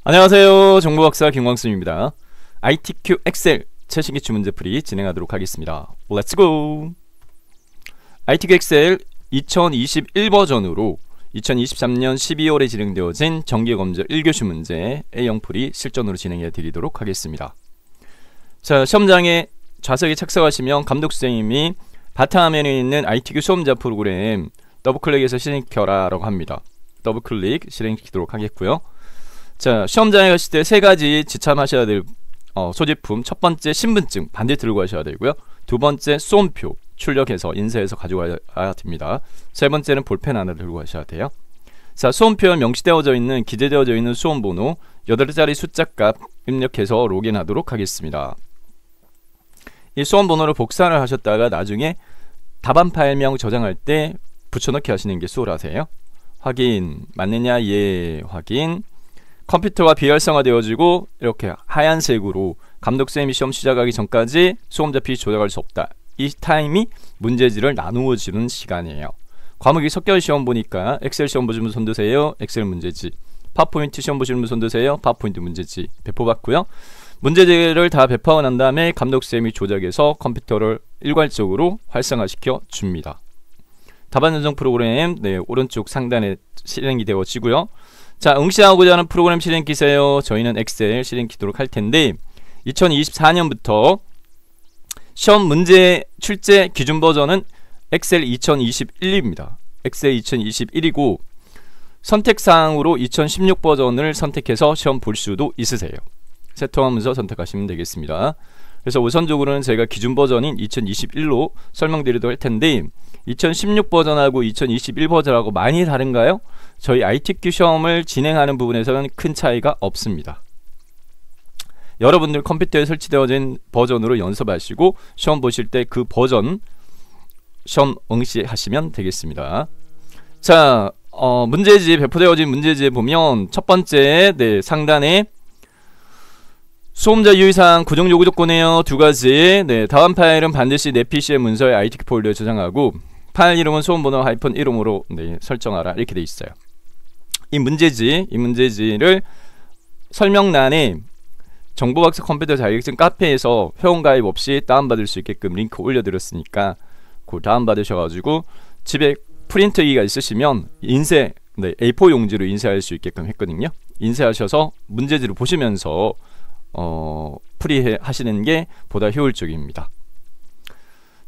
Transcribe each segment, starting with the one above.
안녕하세요. 정보박사 김광순입니다. ITQ 엑셀 최신기출 문제풀이 진행하도록 하겠습니다. 렛츠고! ITQ 엑셀 2021 버전으로 2023년 12월에 진행되어진 정기검정 1교시 문제 A형 풀이 실전으로 진행해 드리도록 하겠습니다. 자, 시험장에 좌석에 착석하시면 감독선생님이 바탕화면에 있는 ITQ 수험자 프로그램 더블클릭해서 실행시켜라 라고 합니다. 더블클릭 실행시키도록 하겠고요. 자, 시험장에 가실 때 세 가지 지참하셔야 될 소지품. 첫 번째 신분증 반드시 들고 가셔야 되고요. 두 번째 수험표 출력해서 인쇄해서 가져가야 됩니다. 세 번째는 볼펜 하나 들고 가셔야 돼요. 자, 수험표에 명시되어져 있는 기재되어져 있는 수험번호 8자리 숫자값 입력해서 로그인하도록 하겠습니다. 이 수험번호를 복사를 하셨다가 나중에 답안 파일명 저장할 때 붙여넣기 하시는 게 수월하세요. 확인 맞느냐? 예, 확인. 컴퓨터가 비활성화 되어지고 이렇게 하얀색으로 감독쌤이 시험 시작하기 전까지 수험자 PC 조작할 수 없다. 이 타임이 문제지를 나누어 주는 시간이에요. 과목이 섞여 시험 보니까 엑셀 시험 보시는 분 손 드세요. 엑셀 문제지. 파워포인트 시험 보시는 분 손 드세요. 파워포인트 문제지 배포받고요. 문제지를 다 배포하고 난 다음에 감독쌤이 조작해서 컴퓨터를 일괄적으로 활성화시켜 줍니다. 답안 전송 프로그램 오른쪽 상단에 실행이 되어지고요. 자, 응시하고자 하는 프로그램 실행키세요. 저희는 엑셀 실행키도록 할 텐데 2024년부터 시험 문제 출제 기준 버전은 엑셀 2021입니다. 엑셀 2021이고 선택사항으로 2016 버전을 선택해서 시험 볼 수도 있으세요. 세팅하면서 선택하시면 되겠습니다. 그래서 우선적으로는 제가 기준 버전인 2021로 설명드리도록 할 텐데 2016 버전하고 2021 버전하고 많이 다른가요? 저희 ITQ 시험을 진행하는 부분에서는 큰 차이가 없습니다. 여러분들 컴퓨터에 설치되어진 버전으로 연습하시고 시험 보실 때 그 버전 시험 응시하시면 되겠습니다. 자, 문제지 배포되어진 문제지에 보면 첫 번째 상단에 수험자 유의사항 고정 요구 조건이에요. 두 가지. 다음 파일은 반드시 내 PC의 문서에 ITQ 폴더에 저장하고 파일 이름은 수험번호 하이픈 이름으로 설정하라 이렇게 돼 있어요. 이 문제지를 설명란에 정보박사 컴퓨터 자격증 카페에서 회원가입 없이 다운받을 수 있게끔 링크 올려드렸으니까 그 다운받으셔가지고 집에 프린터기가 있으시면 인쇄 A4 용지로 인쇄할 수 있게끔 했거든요. 인쇄하셔서 문제지를 보시면서 풀이 하시는 게 보다 효율적입니다.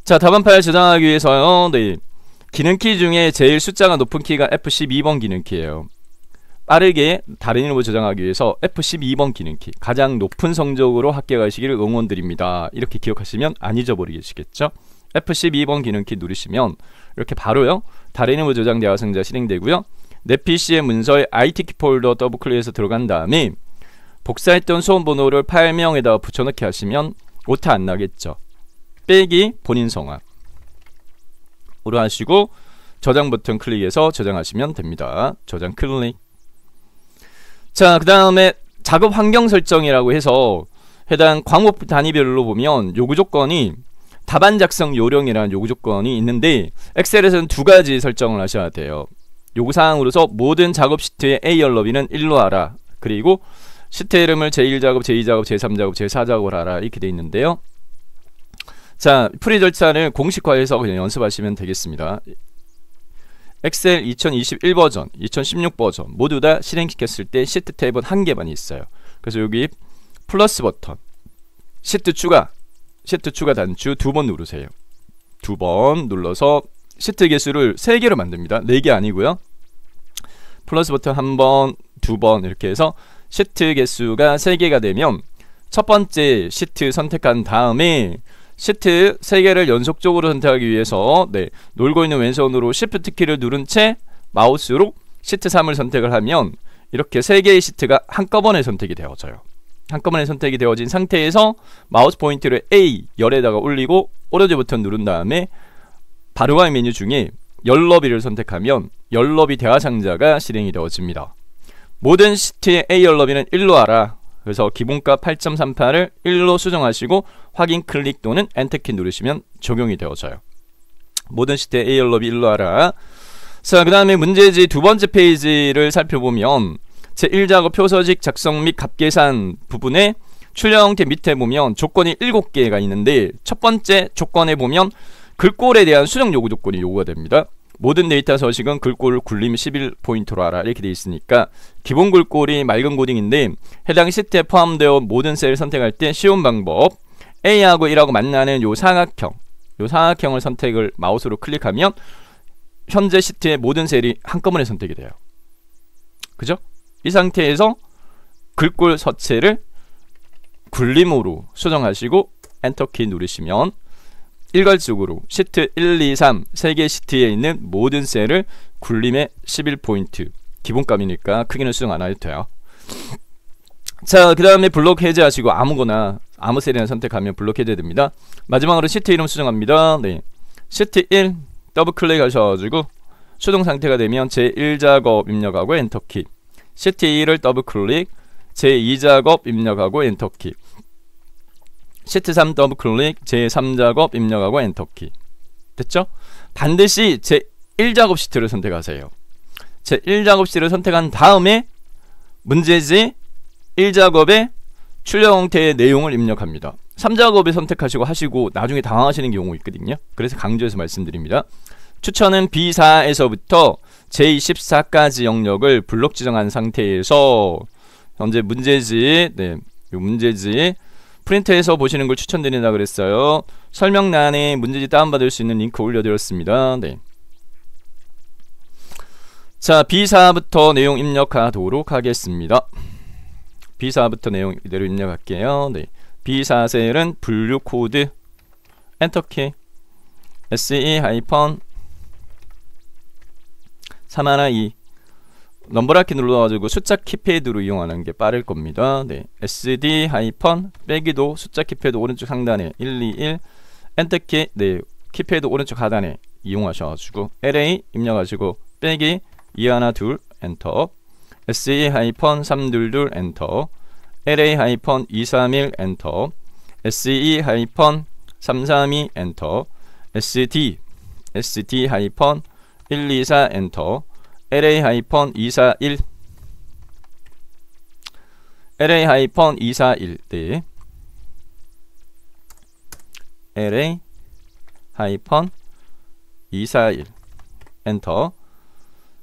자, 답안 파일 저장하기 위해서요. 기능키 중에 제일 숫자가 높은 키가 F12번 기능키예요. 빠르게 다른 이름으로 저장하기 위해서 F12번 기능키 가장 높은 성적으로 합격하시기를 응원드립니다. 이렇게 기억하시면 안 잊어버리시겠죠? F12번 기능키 누르시면 이렇게 바로요 다른 이름으로 저장 대학생자 실행되고요. 내 PC의 문서에 ITQ 폴더 더블클릭해서 들어간 다음에 복사했던 수험번호를 파일명에다가 붙여넣기 하시면 오타 안 나겠죠. 빼기 본인 성함 으로 하시고 저장 버튼 클릭해서 저장하시면 됩니다. 저장 클릭. 자, 그 다음에 작업 환경 설정이라고 해서 해당 과목 단위별로 보면 요구 조건이 답안 작성 요령이라는 요구 조건이 있는데 엑셀에서는 두 가지 설정을 하셔야 돼요. 요구사항으로서 모든 작업 시트의 A 연럽이는 1로 하라. 그리고 시트 이름을 제1작업, 제2작업, 제3작업, 제4작업을 하라 이렇게 되어 있는데요. 자, 풀이 절차를 공식화해서 그냥 연습하시면 되겠습니다. 엑셀 2021 버전, 2016 버전 모두 다 실행시켰을 때 시트 탭은 한 개만 있어요. 그래서 여기 플러스 버튼, 시트 추가 단추 2번 누르세요. 2번 눌러서 시트 개수를 3개로 만듭니다. 4개 아니고요. 플러스 버튼 1번, 2번 이렇게 해서 시트 개수가 3개가 되면 첫 번째 시트 선택한 다음에 시트 3개를 연속적으로 선택하기 위해서 놀고 있는 왼손으로 Shift 키를 누른 채 마우스로 시트 3을 선택을 하면 이렇게 3개의 시트가 한꺼번에 선택이 되어져요. 한꺼번에 선택이 되어진 상태에서 마우스 포인트를 A 열에다가 올리고 오른쪽 버튼 누른 다음에 바로가기 메뉴 중에 열너비를 선택하면 열너비 대화상자가 실행이 되어집니다. 모든 시트의 A 열너비는 1로 하라. 그래서 기본값 8.38을 1로 수정하시고 확인 클릭 또는 엔터키 누르시면 적용이 되어져요. 모든 시트의 A 열너비 1로 하라. 자, 그 다음에 문제지 두 번째 페이지를 살펴보면 제1작업 표서직 작성 및 값계산 부분에 출력 형태 밑에 보면 조건이 7개가 있는데 첫 번째 조건에 보면 글꼴에 대한 수정 요구 조건이 요구가 됩니다. 모든 데이터 서식은 글꼴 굴림 11포인트로 하라 이렇게 되어 있으니까 기본 글꼴이 맑은 고딩인데 해당 시트에 포함되어 모든 셀을 선택할 때 쉬운 방법 A하고 1하고 만나는 요 사각형을 선택을 마우스로 클릭하면 현재 시트의 모든 셀이 한꺼번에 선택이 돼요. 그죠? 이 상태에서 글꼴 서체를 굴림으로 수정하시고 엔터키 누르시면 일괄적으로 시트 1, 2, 3 3개 시트에 있는 모든 셀을 굴림의 11포인트 기본값이니까 크기는 수정 안 해도 돼요. 자, 그 다음에 블록 해제하시고 아무거나 아무 셀이나 선택하면 블록 해제됩니다. 마지막으로 시트 이름 수정합니다. 네, 시트 1 더블 클릭 하셔가지고 수동 상태가 되면 제1작업 입력하고 엔터키, 시트 2를 더블 클릭 제2작업 입력하고 엔터키, 시트 3 더블 클릭 제3작업 입력하고 엔터키. 됐죠? 반드시 제1작업 시트를 선택하세요. 제1작업 시트를 선택한 다음에 문제지 1작업의 출력 형태의 내용을 입력합니다. 3작업을 선택하시고 하시고 나중에 당황하시는 경우 있거든요. 그래서 강조해서 말씀드립니다. 추천은 B4에서부터 J14까지 영역을 블록 지정한 상태에서 현재 문제지, 네, 요 문제지 프린트해서 보시는 걸 추천드린다 그랬어요. 설명란에 문제지 다운받을 수 있는 링크 올려드렸습니다. 네. 자, B4부터 내용 입력하도록 하겠습니다. B4부터 내용 이대로 입력할게요. 네. B4 셀은 분류 코드 엔터키 SE-312 넘버라키 눌러가지고 숫자 키패드로 이용하는 게 빠를 겁니다. 네. SD- 빼기도 숫자 키패드 오른쪽 상단에 121 엔터키, 네, 키패드 오른쪽 하단에 이용하셔가지고 LA 입력하시고 빼기 212 엔터, SE-322 엔터, LA-231 엔터, SE-332 엔터, SD-124 엔터, LA-241 LA-241 네. LA-241 엔터.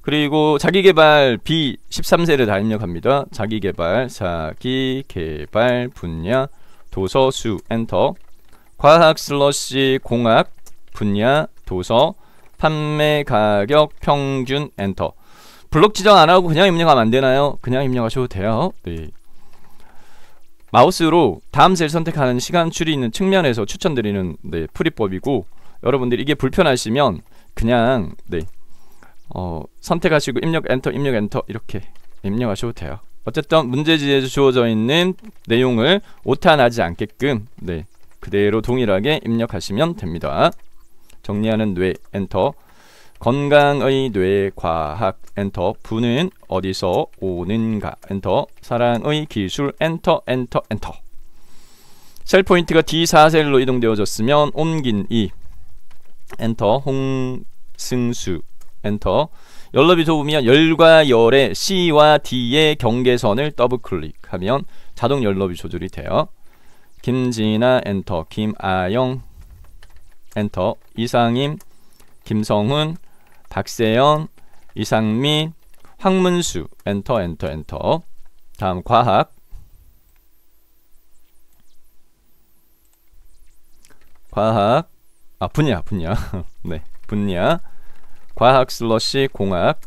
그리고 자기개발 B13세를 다 입력합니다. 자기개발 분야 도서수 엔터, 과학 슬러시 공학 분야 도서 판매 가격 평균 엔터. 블록 지정 안하고 그냥 입력하면 안되나요? 그냥 입력하셔도 돼요. 네. 마우스로 다음 셀 선택하는 시간 줄이는 측면에서 추천드리는, 네, 풀이법이고 여러분들이 이게 불편하시면 그냥, 네, 선택하시고 입력 엔터 이렇게 입력하셔도 돼요. 어쨌든 문제지에서 주어져 있는 내용을 오타 나지 않게끔, 네, 그대로 동일하게 입력하시면 됩니다. 정리하는 뇌 엔터, 건강의 뇌 과학 엔터, 부는 어디서 오는가 엔터, 사랑의 기술 엔터. 셀 포인트가 D4셀로 이동되어졌으면 옮긴 이 엔터, 홍승수 엔터. 열너비 좁으면 열과 열의 C와 D의 경계선을 더블 클릭하면 자동 열너비 조절이 돼요. 김진아 엔터, 김아영 엔터, 이상임, 김성훈, 박세연, 이상민, 황문수 엔터. 다음 과학 분야 네, 분야 과학 슬러시 공학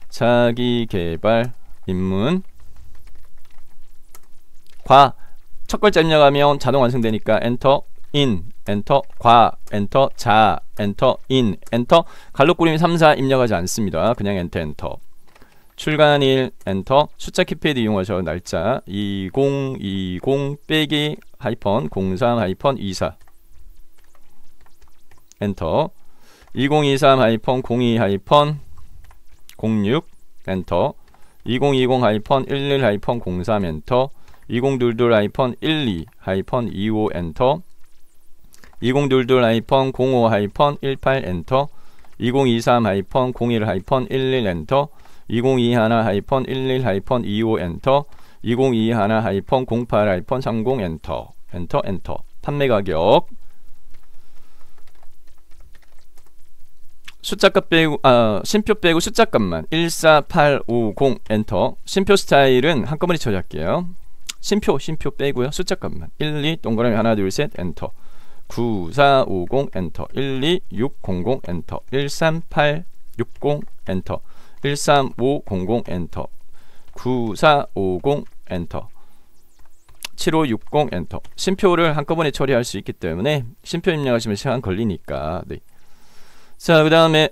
자기개발 입문 첫 글자 입력하면 자동 완성되니까 엔터, 인 엔터, 엔터, 자 엔터, 인 엔터. 갈록구름이 3, 4 입력하지 않습니다. 그냥 엔터. 출간일 엔터, 숫자 키패드 이용하셔. 날짜 2020 빼기 하이펀 03 하이펀 24 엔터, 2023 하이펀 02 하이펀 06 엔터, 2020 하이펀 11 하이펀 03 엔터, 2022 하이펀 12 하이펀 25 엔터, 2022 하이펀 05 하이펀 18 엔터, 2023 하이펀 01 하이펀 11 엔터, 2021-11-25 엔터, 2021-08-30 엔터, 엔터. 판매 가격 숫자값 빼고 신표 빼고 숫자값만 14850 엔터. 신표 스타일은 한꺼번에 처리할게요. 신표 빼고요. 숫자값만 12 동그라미 하나 둘 셋 엔터. 9450 엔터. 12600 엔터. 13860 엔터. 13500 엔터. 9450 엔터. 7560 엔터. 신표를 한꺼번에 처리할 수 있기 때문에 신표 입력하시면 시간 걸리니까. 네. 자, 그 다음에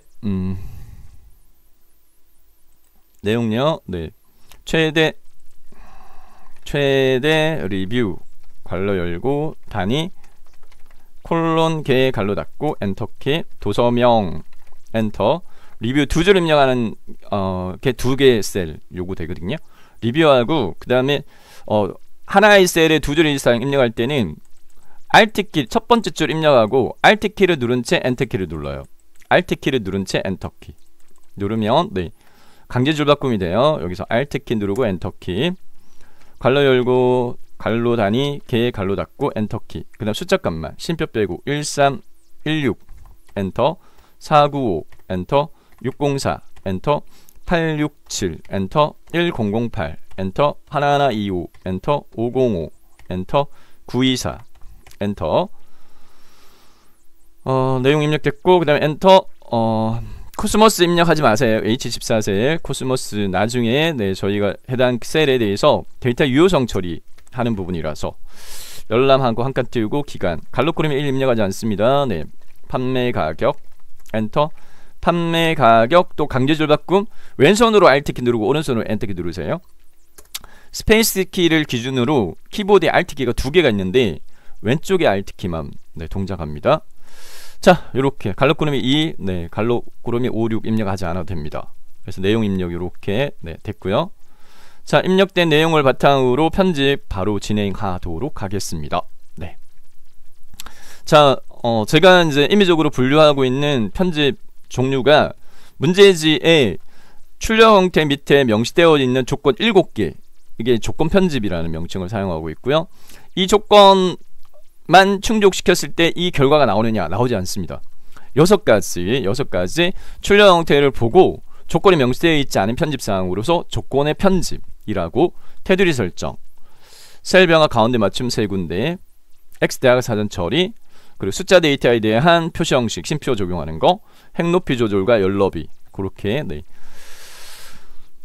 내용요. 네. 최대 리뷰 괄호 열고 단위 콜론 개 괄호 닫고 엔터키 도서명 엔터. 리뷰 두 줄 입력하는 개 두 개의 셀 요구되거든요. 리뷰하고 그 다음에 하나의 셀에 두 줄 이상 입력할 때는 Alt키 첫 번째 줄 입력하고 Alt키를 누른 채 엔터키를 눌러요. Alt키를 누른 채 엔터키 누르면 네 강제 줄바꿈이 돼요. 여기서 Alt키 누르고 엔터키 괄호 열고 괄호 단위 개 괄호 닫고 엔터키 그 다음 숫자값만 신표 빼고 1316 엔터 495 엔터 604 엔터 867 엔터 1008 엔터 1125 엔터 505 엔터 924 엔터. 내용 입력됐고 그 다음에 엔터. 코스모스 입력하지 마세요. H14셀 코스모스 나중에 네 저희가 해당 셀에 대해서 데이터 유효성 처리하는 부분이라서 열람하고 한 칸 띄우고 기간 갈록그램 1 입력하지 않습니다. 네 판매 가격 엔터. 판매 가격 또 강제 줄바꿈 왼손으로 Alt키 누르고 오른손으로 엔터키 누르세요. 스페이스 키를 기준으로 키보드에 Alt키가 두 개가 있는데 왼쪽에 Alt키만 네, 동작합니다. 자, 요렇게 갈록구름이 2, 네, 갈록구름이 5, 6 입력하지 않아도 됩니다. 그래서 내용 입력 요렇게 네, 됐고요. 자, 입력된 내용을 바탕으로 편집 바로 진행하도록 하겠습니다. 네. 자, 제가 이제 임의적으로 분류하고 있는 편집 종류가 문제지에 출력 형태 밑에 명시되어 있는 조건 7개, 이게 조건 편집이라는 명칭을 사용하고 있고요. 이 조건만 충족시켰을 때 이 결과가 나오느냐? 나오지 않습니다. 6가지 출력 형태를 보고 조건이 명시되어 있지 않은 편집사항으로서 조건의 편집이라고 테두리 설정, 셀 병합 가운데 맞춤 3군데, X 대학 사전 처리, 그리고 숫자 데이터에 대한 표시 형식, 심표 적용하는 거, 행 높이 조절과 열 너비, 그렇게 네.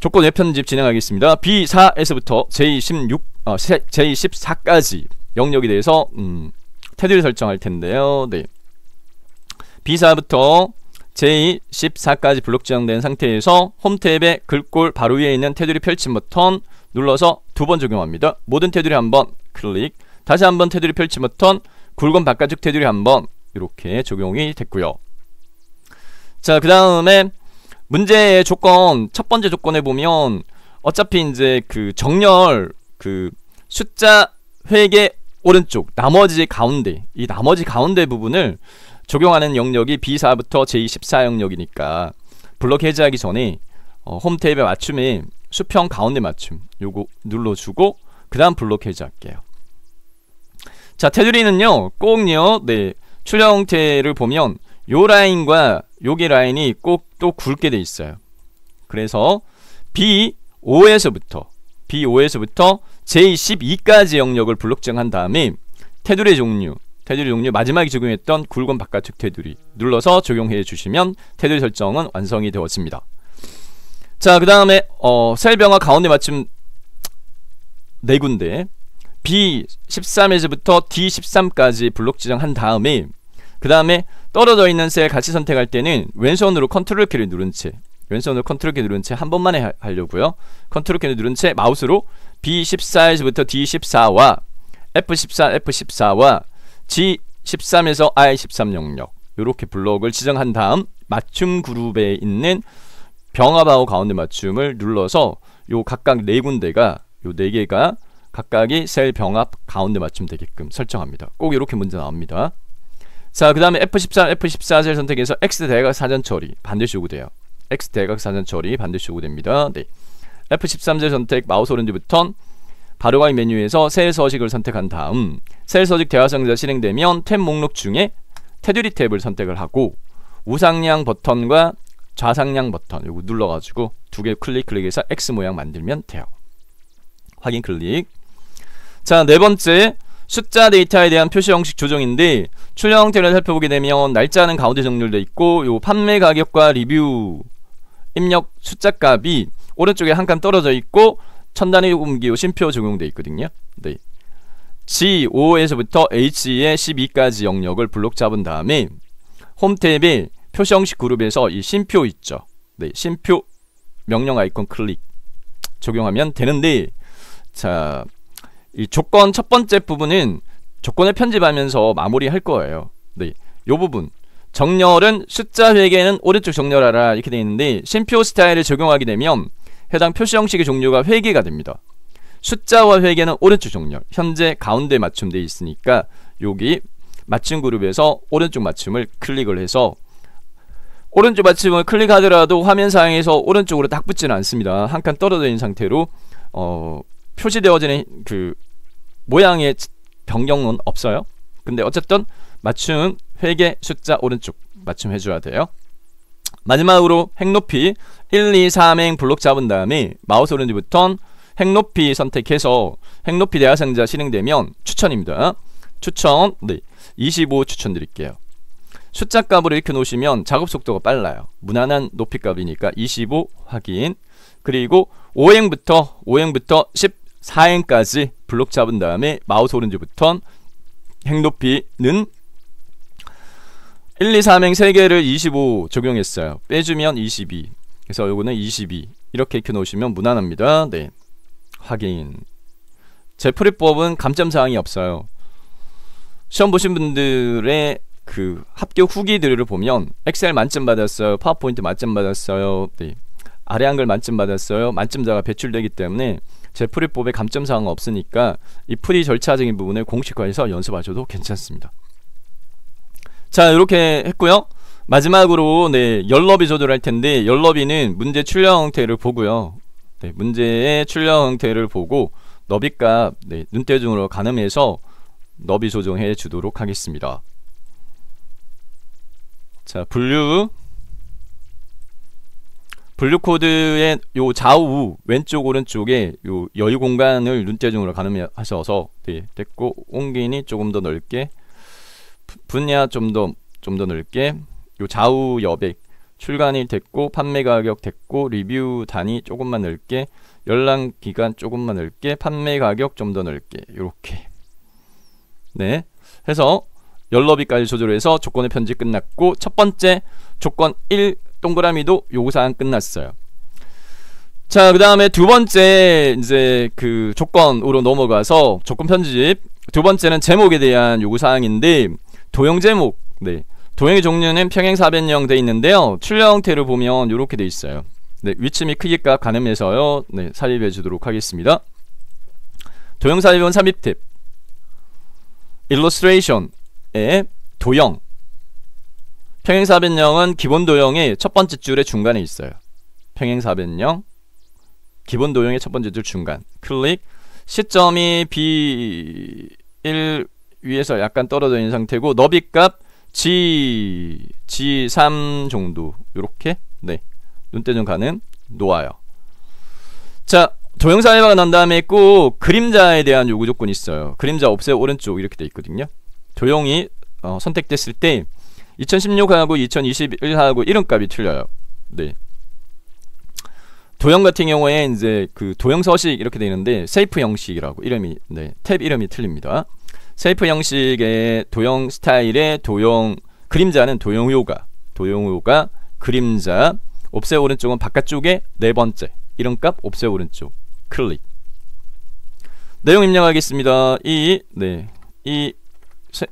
조건 웹 편집 진행하겠습니다. B4에서부터 J14까지 영역에 대해서 테두리 설정할 텐데요. 네. B4부터 J14까지 블록 지정된 상태에서 홈 탭의 글꼴 바로 위에 있는 테두리 펼침 버튼 눌러서 2번 적용합니다. 모든 테두리 한번 클릭, 다시 한번 테두리 펼침 버튼, 굵은 바깥쪽 테두리 한번 이렇게 적용이 됐고요. 자, 그 다음에 문제의 조건, 첫 번째 조건에 보면 어차피 이제 그 정렬 그 숫자 회계 오른쪽 나머지 가운데, 이 나머지 가운데 부분을 적용하는 영역이 B4부터 J14 영역이니까 블록 해제하기 전에 홈 탭의 맞춤에 수평 가운데 맞춤 요거 눌러주고 그 다음 블록 해제할게요. 자, 테두리는요 꼭요 네 출력 형태를 보면 요 라인과 요기 라인이 꼭 또 굵게 돼 있어요. 그래서 B5에서부터 J12까지 영역을 블록 지정한 다음에 테두리 종류 마지막에 적용했던 굵은 바깥쪽 테두리 눌러서 적용해 주시면 테두리 설정은 완성이 되었습니다. 자, 그 다음에 셀 병합 가운데 맞춤 4군데 B13에서부터 D13까지 블록 지정한 다음에 그 다음에 떨어져 있는 셀 같이 선택할 때는 왼손으로 컨트롤 키를 누른 채 한 번만에 하려고요. 컨트롤 키를 누른 채 마우스로 B14에서부터 D14와 F14와 G13에서 I13 영역 이렇게 블록을 지정한 다음 맞춤 그룹에 있는 병합하고 가운데 맞춤을 눌러서 요 각각 4군데가 요 4개가 각각이 셀 병합 가운데 맞춤 되게끔 설정합니다. 꼭 이렇게 문제 나옵니다. 자, 그 다음에 F14 셀 선택해서 X 대각 사전 처리 반드시 요구돼요. X 대각사선 처리 반드시 요구됩니다. 네. F13제 선택 마우스 오른쪽부터 바로가기 메뉴에서 셀 서식을 선택한 다음 셀 서식 대화상자 실행되면 탭 목록 중에 테두리 탭을 선택을 하고 우상향 버튼과 좌상향 버튼 요거 눌러가지고 두 개 클릭해서 X 모양 만들면 돼요. 확인 클릭. 자, 네 번째 숫자 데이터에 대한 표시 형식 조정인데 출력 형태를 살펴보게 되면 날짜는 가운데 정렬되어 있고 요 판매 가격과 리뷰 입력 숫자 값이 오른쪽에 한 칸 떨어져 있고 천단위 옮기고 쉼표 적용되어 있거든요. 네. G5에서부터 H의 12까지 영역을 블록 잡은 다음에 홈 탭에 표시 형식 그룹에서 이 쉼표 있죠. 네, 쉼표 명령 아이콘 클릭 적용하면 되는데, 자, 이 조건 첫 번째 부분은 조건을 편집하면서 마무리할 거예요. 네, 요 부분 정렬은 숫자 회계는 오른쪽 정렬하라 이렇게 되어 있는데 쉼표 스타일을 적용하게 되면 해당 표시 형식의 종류가 회계가 됩니다. 숫자와 회계는 오른쪽 정렬, 현재 가운데 맞춤되어 있으니까 여기 맞춤 그룹에서 오른쪽 맞춤을 클릭을 해서 오른쪽 맞춤을 클릭하더라도 화면상에서 오른쪽으로 딱 붙지는 않습니다. 한 칸 떨어져 있는 상태로 표시되어지는 그 모양의 변경은 없어요. 근데 어쨌든 맞춤 회계 숫자 오른쪽 맞춤 해줘야 돼요. 마지막으로 행높이 1, 2, 3행 블록 잡은 다음에 마우스 오른쪽부터 행높이 선택해서 행높이 대화상자 실행되면 추천입니다. 추천, 네, 25 추천드릴게요. 숫자 값으로 이렇게 놓으시면 작업 속도가 빨라요. 무난한 높이 값이니까 25 확인. 그리고 5행부터 14행까지 블록 잡은 다음에 마우스 오른쪽부터 행높이는 1, 2, 3행 3개를 25 적용했어요. 빼주면 22. 그래서 요거는 22 이렇게 익혀 놓으시면 무난합니다. 네, 확인. 제풀이법은 감점사항이 없어요. 시험 보신 분들의 그 합격 후기들을 보면 엑셀 만점 받았어요, 파워포인트 만점 받았어요, 네, 아래 한글 만점 받았어요, 만점자가 배출되기 때문에 제풀이법에 감점사항은 없으니까 이 풀이 절차적인 부분을 공식화해서 연습하셔도 괜찮습니다. 자, 이렇게 했고요. 마지막으로 네, 열너비 조절할 텐데 열너비는 문제 출력 형태를 보고요. 네, 문제의 출력 형태를 보고 너비값 네, 눈대중으로 가늠해서 너비 조정해 주도록 하겠습니다. 자, 분류 코드의 요 좌우 왼쪽 오른쪽에 요 여유 공간을 눈대중으로 가늠하셔서 네, 됐고 옮기니 조금 더 넓게, 분야 좀 더 넓게, 요 좌우 여백 출간일 됐고 판매 가격 됐고 리뷰 단위 조금만 넓게, 열람 기간 조금만 넓게, 판매 가격 좀 더 넓게, 요렇게 네 해서 열너비까지 조절해서 조건의 편집 끝났고 첫 번째 조건 1 동그라미도 요구사항 끝났어요. 자, 그 다음에 두 번째 이제 그 조건으로 넘어가서 조건 편집. 두 번째는 제목에 대한 요구사항인데 도형 제목, 네, 도형의 종류는 평행 사변형 되어 있는데요. 출력 형태를 보면 이렇게 되어 있어요. 네, 위치 및 크기값 가늠해서요. 네, 삽입해 주도록 하겠습니다. 도형 삽입은 삽입 팁. 일러스트레이션의 도형. 평행사변형은 기본 도형의 첫 번째 줄의 중간에 있어요. 평행사변형 기본 도형의 첫 번째 줄 중간 클릭. 시점이 B1 위에서 약간 떨어져 있는 상태고 너비값 G3 정도 요렇게 네, 눈대중 가는 놓아요. 자, 도형 삽입하고 난 다음에 꼭 그림자에 대한 요구 조건이 있어요. 그림자 없애 오른쪽 이렇게 돼 있거든요. 도형이 선택됐을 때 2016하고 2021하고 이름값이 틀려요. 네. 도형 같은 경우에 이제 그 도형 서식 이렇게 되어 있는데 세이프 형식이라고 이름이, 네, 탭 이름이 틀립니다. 세이프 형식의 도형 스타일의 도형 그림자는 도형효가 그림자 옵셋 오른쪽은 바깥쪽에 네 번째 이름값 옵셋 오른쪽 클릭. 내용 입력하겠습니다. 이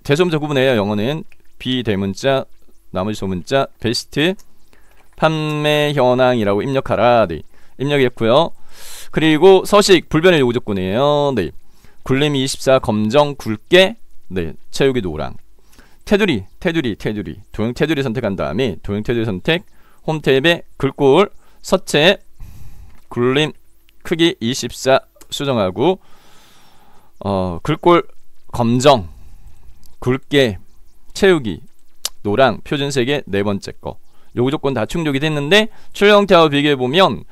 대소문자 구분해요. 영어는 비대문자 나머지 소문자 베스트 판매 현황이라고 입력하라. 네, 입력했고요. 그리고 서식 불변의 요구 조건이에요. 네, 굴림이 24 검정 굵게 네, 채우기 노랑. 테두리 도형 테두리 선택한 다음에 도형 테두리 선택 홈 탭에 글꼴 서체 굴림 크기 24 수정하고 글꼴 검정 굵게 채우기 노랑 표준색의 네 번째 거 요구 조건 다 충족이 됐는데 출력 형태하고 비교해보면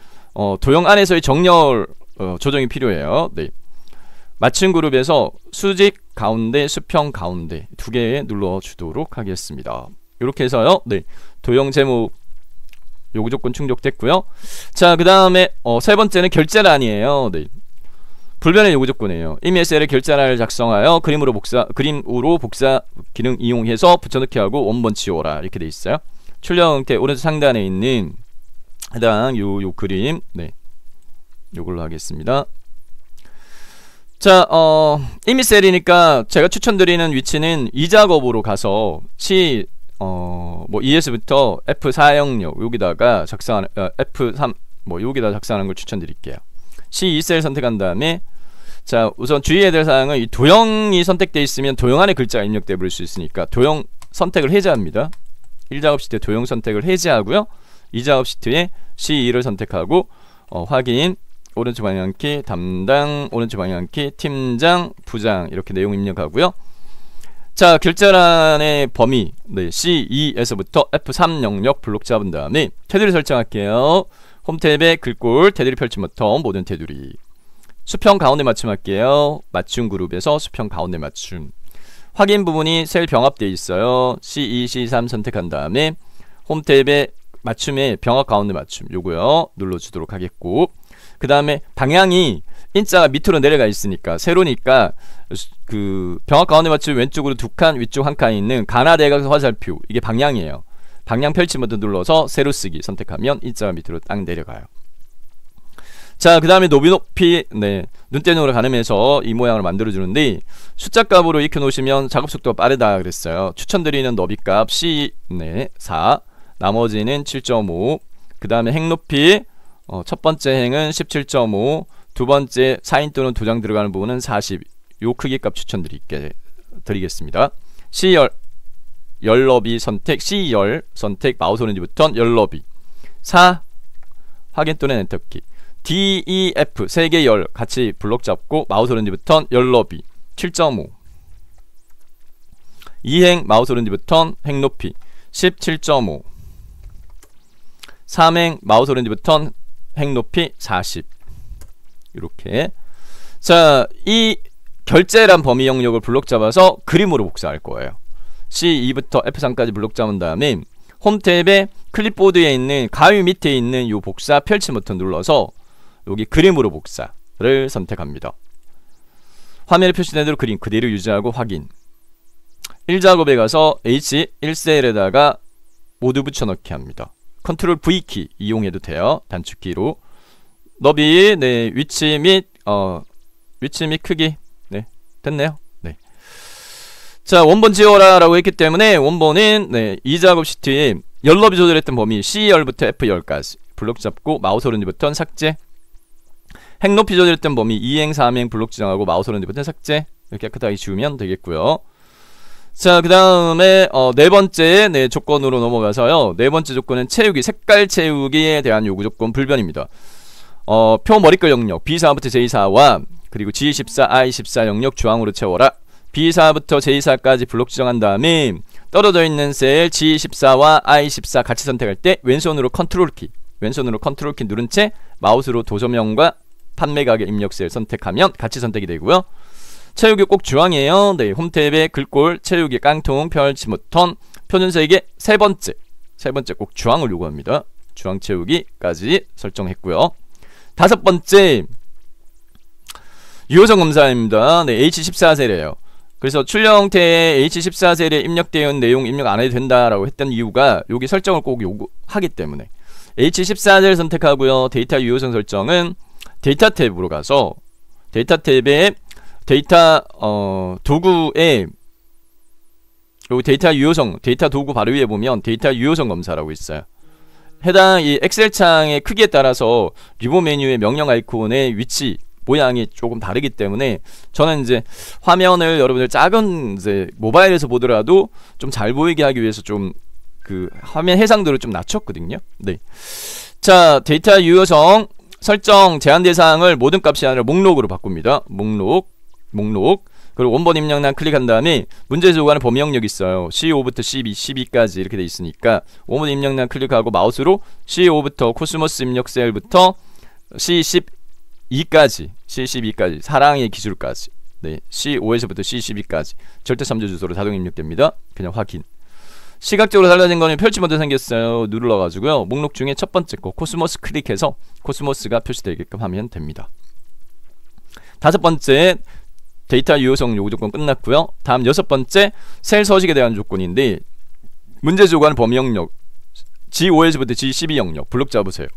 도형 안에서의 정렬 조정이 필요해요. 네. 맞춤 그룹에서 수직 가운데 수평 가운데 두 개에 눌러주도록 하겠습니다. 이렇게 해서요. 네. 도형 제목 요구 조건 충족됐고요. 자, 그 다음에 세 번째는 결제란이에요. 네. 불변의 요구 조건이에요. 이미 셀에 결제란을 작성하여 그림으로 복사 기능 이용해서 붙여넣기 하고 원본 지워라 이렇게 돼 있어요. 출력 형태 오른쪽 상단에 있는 해당 요 그림 네. 요걸로 하겠습니다. 자, 이미 셀이니까 제가 추천드리는 위치는 이 작업으로 가서 뭐 ES부터 F400 여기다가 작성하는 F3 뭐 여기다 작성하는 걸 추천드릴게요. C2셀 선택한 다음에 자, 우선 주의해야 될 사항은 이 도형이 선택되어 있으면 도형 안에 글자가 입력돼 버릴 수 있으니까 도형 선택을 해제합니다. 1작업 시트에 도형 선택을 해제하고요. 2작업 시트에 C2를 선택하고 확인 오른쪽 방향키 담당 오른쪽 방향키 팀장 부장 이렇게 내용 입력하고요. 자, 결제란의 범위 네, C2에서부터 F300 블록 잡은 다음에 테두리 설정할게요. 홈 탭에 글꼴 테두리 펼침 버튼 모든 테두리 수평 가운데 맞춤 할게요. 맞춤 그룹에서 수평 가운데 맞춤 확인 부분이 셀 병합되어 있어요. C2, C3 선택한 다음에 홈 탭에 맞춤에 병합 가운데 맞춤 요거요 눌러주도록 하겠고 그 다음에 방향이 인자가 밑으로 내려가 있으니까 세로니까 그 병합 가운데 맞춤 왼쪽으로 두 칸 위쪽 한 칸 있는 가나 대각 화살표 이게 방향이에요. 방향 펼침 버튼 눌러서 세로 쓰기 선택하면 인자가 밑으로 딱 내려가요. 자, 그 다음에 높이 네, 눈대중으로 가늠해서 이 모양을 만들어 주는데 숫자 값으로 익혀 놓으시면 작업 속도가 빠르다 그랬어요. 추천드리는 너비값 C 네, 4 나머지는 7.5 그 다음에 행 높이 첫 번째 행은 17.5 두 번째 사인 또는 두 장 들어가는 부분은 40 요 크기 값 추천드리겠습니다. C열 열너비 선택 C열 선택 마우스 오른쪽부터 열너비 4 확인 또는 엔터키 D, E, F 세 개 열 같이 블록 잡고 마우스 오른쪽부터 열너비 7.5 2행 마우스 오른쪽부터 행 높이 17.5 3행 마우스 오른쪽부터 행 높이 40 이렇게 자, 이 결제란 범위 영역을 블록 잡아서 그림으로 복사할 거예요. C2부터 F3까지 블록 잡은 다음에 홈 탭에 클립보드에 있는 가위 밑에 있는 요 복사 펼침 버튼 눌러서 여기 그림으로 복사를 선택합니다. 화면에 표시된 대로 그림 그대로 유지하고 확인 1작업에 가서 H1셀에다가 모두 붙여넣기 합니다. 컨트롤 V키 이용해도 돼요. 단축키로 너비 네, 위치 및 크기 네, 됐네요. 네. 자, 원본 지워라 라고 했기 때문에 원본은 네, 2작업 시트에 열너비 조절했던 범위 C열부터 F열까지 블록 잡고 마우스 오른쪽부터 삭제 행 높이 조절했던 범위 2행 3행 블록 지정하고 마우스 오른쪽부터 삭제 이렇게 깨끗하게 지우면 되겠고요. 자, 그 다음에 네 번째 네, 조건으로 넘어가서요. 네 번째 조건은 채우기 색깔 채우기에 대한 요구 조건 불변입니다. 표 머리글 영역 B4부터 J4와 그리고 G14, I14 영역 주황으로 채워라. B4부터 J4까지 블록 지정한 다음에 떨어져 있는 셀 G14와 I14 같이 선택할 때 왼손으로 컨트롤 키 누른 채 마우스로 도서명과 판매 가격 입력 셀 선택하면 같이 선택이 되고요. 채우기 꼭 주황이에요. 네, 홈 탭에 글꼴 채우기 깡통 펼침 버튼 표준색의 세 번째 꼭 주황을 요구합니다. 주황 채우기까지 설정했고요. 다섯 번째 유효성 검사입니다. 네, H14셀이에요. 그래서 출력 형태의 H14셀에 입력되어 있는 내용 입력 안 해도 된다라고 했던 이유가 여기 설정을 꼭 요구하기 때문에 H14셀 선택하고요. 데이터 유효성 설정은 데이터 탭으로 가서 데이터 탭에 데이터 도구에 여기 데이터 유효성 데이터 도구 바로 위에 보면 데이터 유효성 검사라고 있어요. 해당 이 엑셀 창의 크기에 따라서 리본 메뉴의 명령 아이콘의 위치 모양이 조금 다르기 때문에 저는 이제 화면을 여러분들 작은 이제 모바일에서 보더라도 좀 잘 보이게 하기 위해서 좀 그 화면 해상도를 좀 낮췄거든요. 네. 자, 데이터 유효성 설정 제한 대상을 모든 값이 아니라 목록으로 바꿉니다. 목록. 그리고 원본 입력란 클릭한 다음에 문제 조과는 범위 영역이 있어요. C5부터 C2, 12까지 이렇게 돼 있으니까 원본 입력란 클릭하고 마우스로 C5부터 코스모스 입력 셀부터 C12까지 사랑의 기술까지, 네, C5에서부터 C12까지 절대 참조 주소로 자동 입력됩니다. 그냥 확인. 시각적으로 달라진 거는 표시 모드 생겼어요. 눌러가지고요. 목록 중에 첫 번째 거 코스모스 클릭해서 코스모스가 표시되게끔 하면 됩니다. 다섯 번째 데이터 유효성 요구 조건 끝났고요. 다음 여섯 번째 셀 서식에 대한 조건인데 문제 조과는 범위 영역 G5에서부터 G12 영역 블록 잡으세요.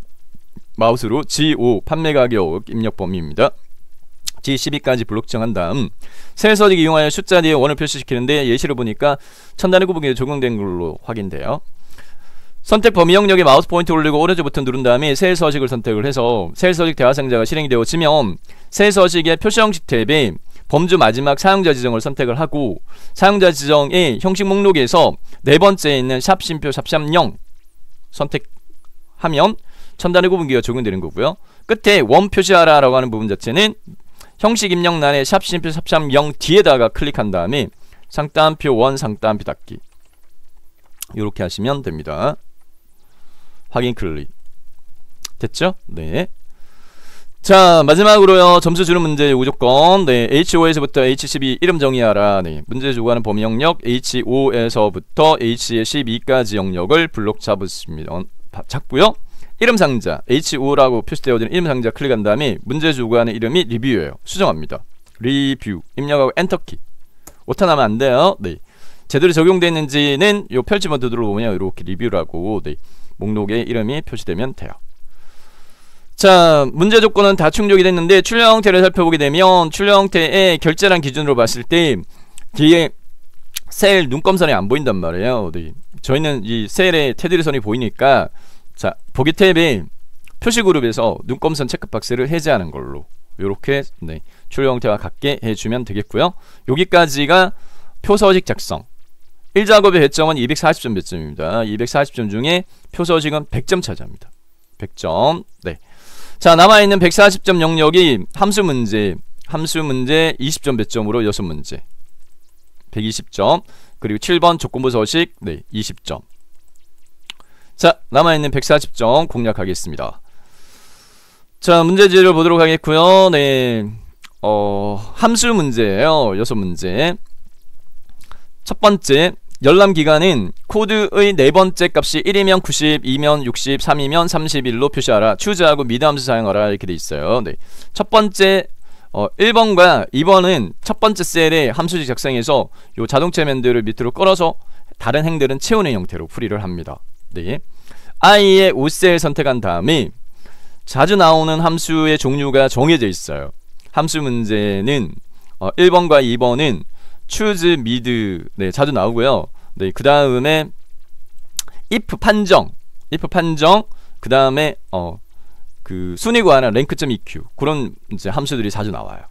마우스로 G5 판매 가격 입력 범위입니다. G12까지 블록 정한 다음 셀 서식 이용하여 숫자 뒤에 원을 표시시키는데 예시를 보니까 첨단의 구분기에 적용된 걸로 확인돼요. 선택 범위 영역에 마우스 포인트 올리고 오른쪽 버튼 누른 다음에 셀 서식을 선택을 해서 셀 서식 대화상자가 실행이 되어지면 셀 서식의 표시 형식 탭에 범주 마지막 사용자 지정을 선택을 하고 사용자 지정의 형식 목록에서 네 번째에 있는 샵 심표 샵 0 선택하면 첨단의 구분기가 적용되는 거고요. 끝에 원 표시하라 라고 하는 부분 자체는 형식 입력란에 샵 심표 샵 0 뒤에다가 클릭한 다음에 상따옴표 원 상따옴표 닫기 이렇게 하시면 됩니다. 확인 클릭 됐죠? 네. 자, 마지막으로요. 점수 주는 문제 요구 조건. 네, H5에서부터 H12 이름 정의하라. 네, 문제 조과는 범위 영역 H5에서부터 H12까지 영역을 블록 잡고요. 이름 상자 H5라고 표시되어진 이름 상자 클릭한 다음에 문제 조과는 이름이 리뷰예요. 수정합니다. 리뷰 입력하고 엔터키. 오타 나면 안 돼요. 네, 제대로 적용되는지는 요 펼치 모드 눌러보면 이렇게 리뷰라고 네, 목록에 이름이 표시되면 돼요. 자, 문제 조건은 다 충족이 됐는데 출력 형태를 살펴보게 되면 출력 형태의 결제란 기준으로 봤을 때 뒤에 셀 눈검선이 안 보인단 말이에요. 네. 저희는 이 셀의 테두리 선이 보이니까 자, 보기 탭에 표시 그룹에서 눈검선 체크박스를 해제하는 걸로 요렇게 네, 출력 형태와 같게 해주면 되겠고요. 여기까지가 표서식 작성 1작업의 배점은 240점 배점입니다. 240점 중에 표서식은 100점 차지합니다. 100점. 네. 자, 남아있는 140점 영역이 함수 문제 20점 배점으로 6문제 120점, 그리고 7번 조건부 서식 네, 20점. 자, 남아있는 140점 공략하겠습니다. 자, 문제지를 보도록 하겠고요. 네, 함수 문제예요. 6문제. 첫 번째, 열람기간은 코드의 네 번째 값이 1이면 90, 2면 60, 3이면 31로 표시하라. 추즈하고 미드 함수 사용하라. 이렇게 돼 있어요. 네. 첫 번째 1번과 2번은 첫 번째 셀에 함수식 작성해서 요 자동차 면들을 밑으로 끌어서 다른 행들은 채우는 형태로 풀이를 합니다. 네. i의 5셀 선택한 다음에 자주 나오는 함수의 종류가 정해져 있어요. 함수 문제는 1번과 2번은 choose, mid 네, 자주 나오고요. 네, 그 다음에 if 판정 그 다음에 그 순위 구하는 rank.eq 그런 이제 함수들이 자주 나와요.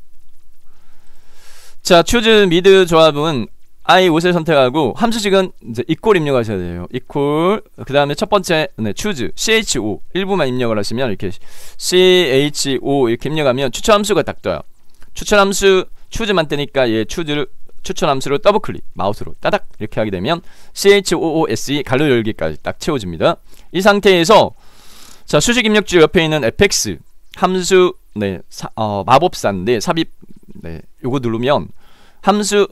자, choose, mid 조합은 i 5을 선택하고 함수식은 이제 equal 입력하셔야 돼요. equal 그 다음에 첫 번째 네, choose cho 일부만 입력을 하시면 이렇게 cho 이렇게 입력하면 추천 함수가 딱 떠요. 추천 함수 choose만 뜨니까 얘 choose를 추천 함수로 더블 클릭 마우스로 따닥 이렇게 하게 되면 choose 가로 열기까지 딱 채워집니다. 이 상태에서 자, 수식 입력주 옆에 있는 fx 함수 네, 마법사인데 삽입 네, 요거 누르면 함수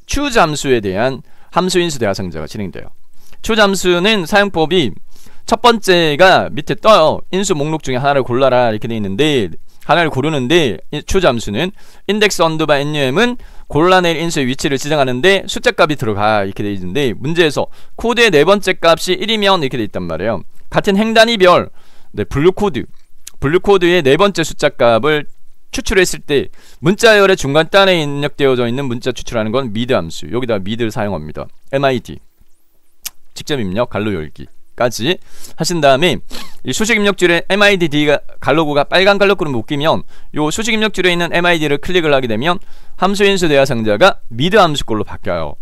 choose 함수에 대한 함수 인수 대화상자가 진행돼요. choose 함수는 사용법이 첫 번째가 밑에 떠요. 인수 목록 중에 하나를 골라라 이렇게 돼 있는데 하나를 고르는데 choose 함수는 index underbar num은 골라낼 인수의 위치를 지정하는데 숫자 값이 들어가 이렇게 돼 있는데 문제에서 코드의 네 번째 값이 1이면 이렇게 돼 있단 말이에요. 같은 행단위별 네, 블루코드의 네 번째 숫자 값을 추출했을 때 문자열의 중간 단에 입력되어져 있는 문자 추출하는 건 mid 함수 여기다 mid를 사용합니다. mid 직접 입력 갈로 열기까지 하신 다음에 이 수식 입력줄에 mid가 갈로그가 빨간 갈로그로 묶이면 요 수식 입력줄에 있는 mid를 클릭을 하게 되면 함수 인수 대화 상자가 mid 함수 걸로 바뀌어요.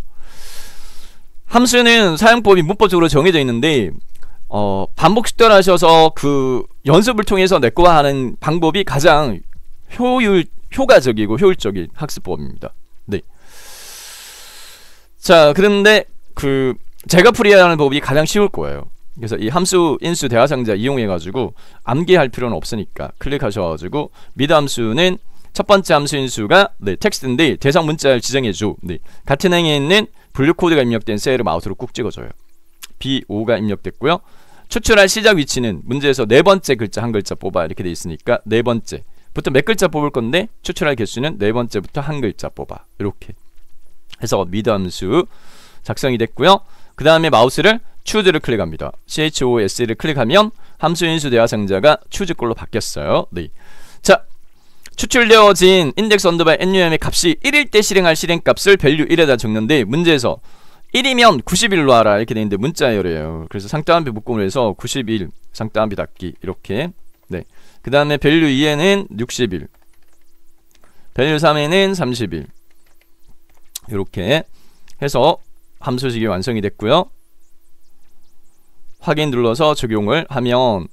함수는 사용법이 문법적으로 정해져 있는데 반복 숙달하셔서 그 연습을 통해서 내꺼화하는 방법이 가장 효과적이고 효율적인 학습법입니다. 네. 자, 그런데 그 제가 풀이하는 법이 가장 쉬울 거예요. 그래서 이 함수 인수 대화상자 이용해가지고 암기할 필요는 없으니까 클릭하셔가지고 미드 함수는 첫 번째 함수 인수가 텍스트인데 대상 문자를 지정해줘. 같은 행에 있는 분류 코드가 입력된 셀을 마우스로 꾹 찍어줘요. B5가 입력됐고요. 추출할 시작 위치는 문제에서 네 번째 글자 한 글자 뽑아 이렇게 돼 있으니까 네 번째부터 몇 글자 뽑을 건데 추출할 개수는 네 번째부터 한 글자 뽑아 이렇게 해서 미드 함수 작성이 됐고요. 그 다음에 마우스를 choose를 클릭합니다. CHOOS를 클릭하면 함수 인수 대화상자가 choose 걸로 바뀌었어요. 네. 자, 추출되어진 index 언더바 num의 값이 1일 때 실행할 실행값을 value 1에다 적는데 문제에서 1이면 91로 하라 이렇게 되는데 문자열이에요. 그래서 상따옴비 묶음을 해서 91 상따옴비 닫기 이렇게. 네. 그 다음에 value 2에는 61, value 3에는 31 이렇게 해서 함수식이 완성이 됐고요. 확인 눌러서 적용을 하면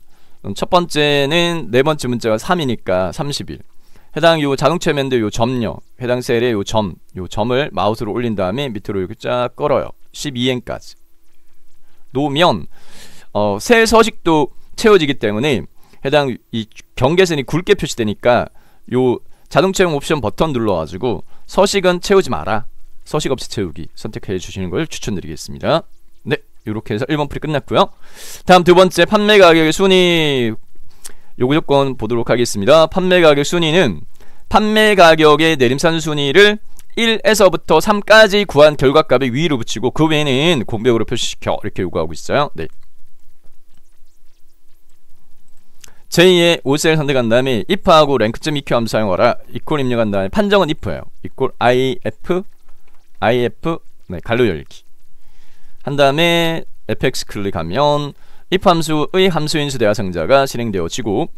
첫 번째는 네 번째 문자가 3이니까 31. 해당 요 자동차 면대 요 점요 해당 셀에 요 점을 마우스로 올린 다음에 밑으로 이렇게 쫙 끌어요. 12엔까지 놓으면 셀 서식도 채워지기 때문에 해당 이 경계선이 굵게 표시되니까 요 자동차용 옵션 버튼 눌러가지고 서식은 채우지 마라, 서식 없이 채우기 선택해 주시는 걸 추천드리겠습니다. 네, 이렇게 해서 1번 풀이 끝났고요. 다음 두 번째 판매 가격의 순위 요구 조건 보도록 하겠습니다. 판매 가격 순위는 판매 가격의 내림산 순위를 1에서부터 3까지 구한 결과값의 위로 붙이고 그 외에는 공백으로 표시시켜 이렇게 요구하고 있어요. 네. 제2의 5셀 선택한 다음에 if하고 랭크점 EQ 함수 사용하라. equal 입력한 다음에 판정은 if예요. equal if 네, 갈로 열기 한 다음에 fx 클릭하면 if 함수의 함수 인수 대화상자가 실행되어지고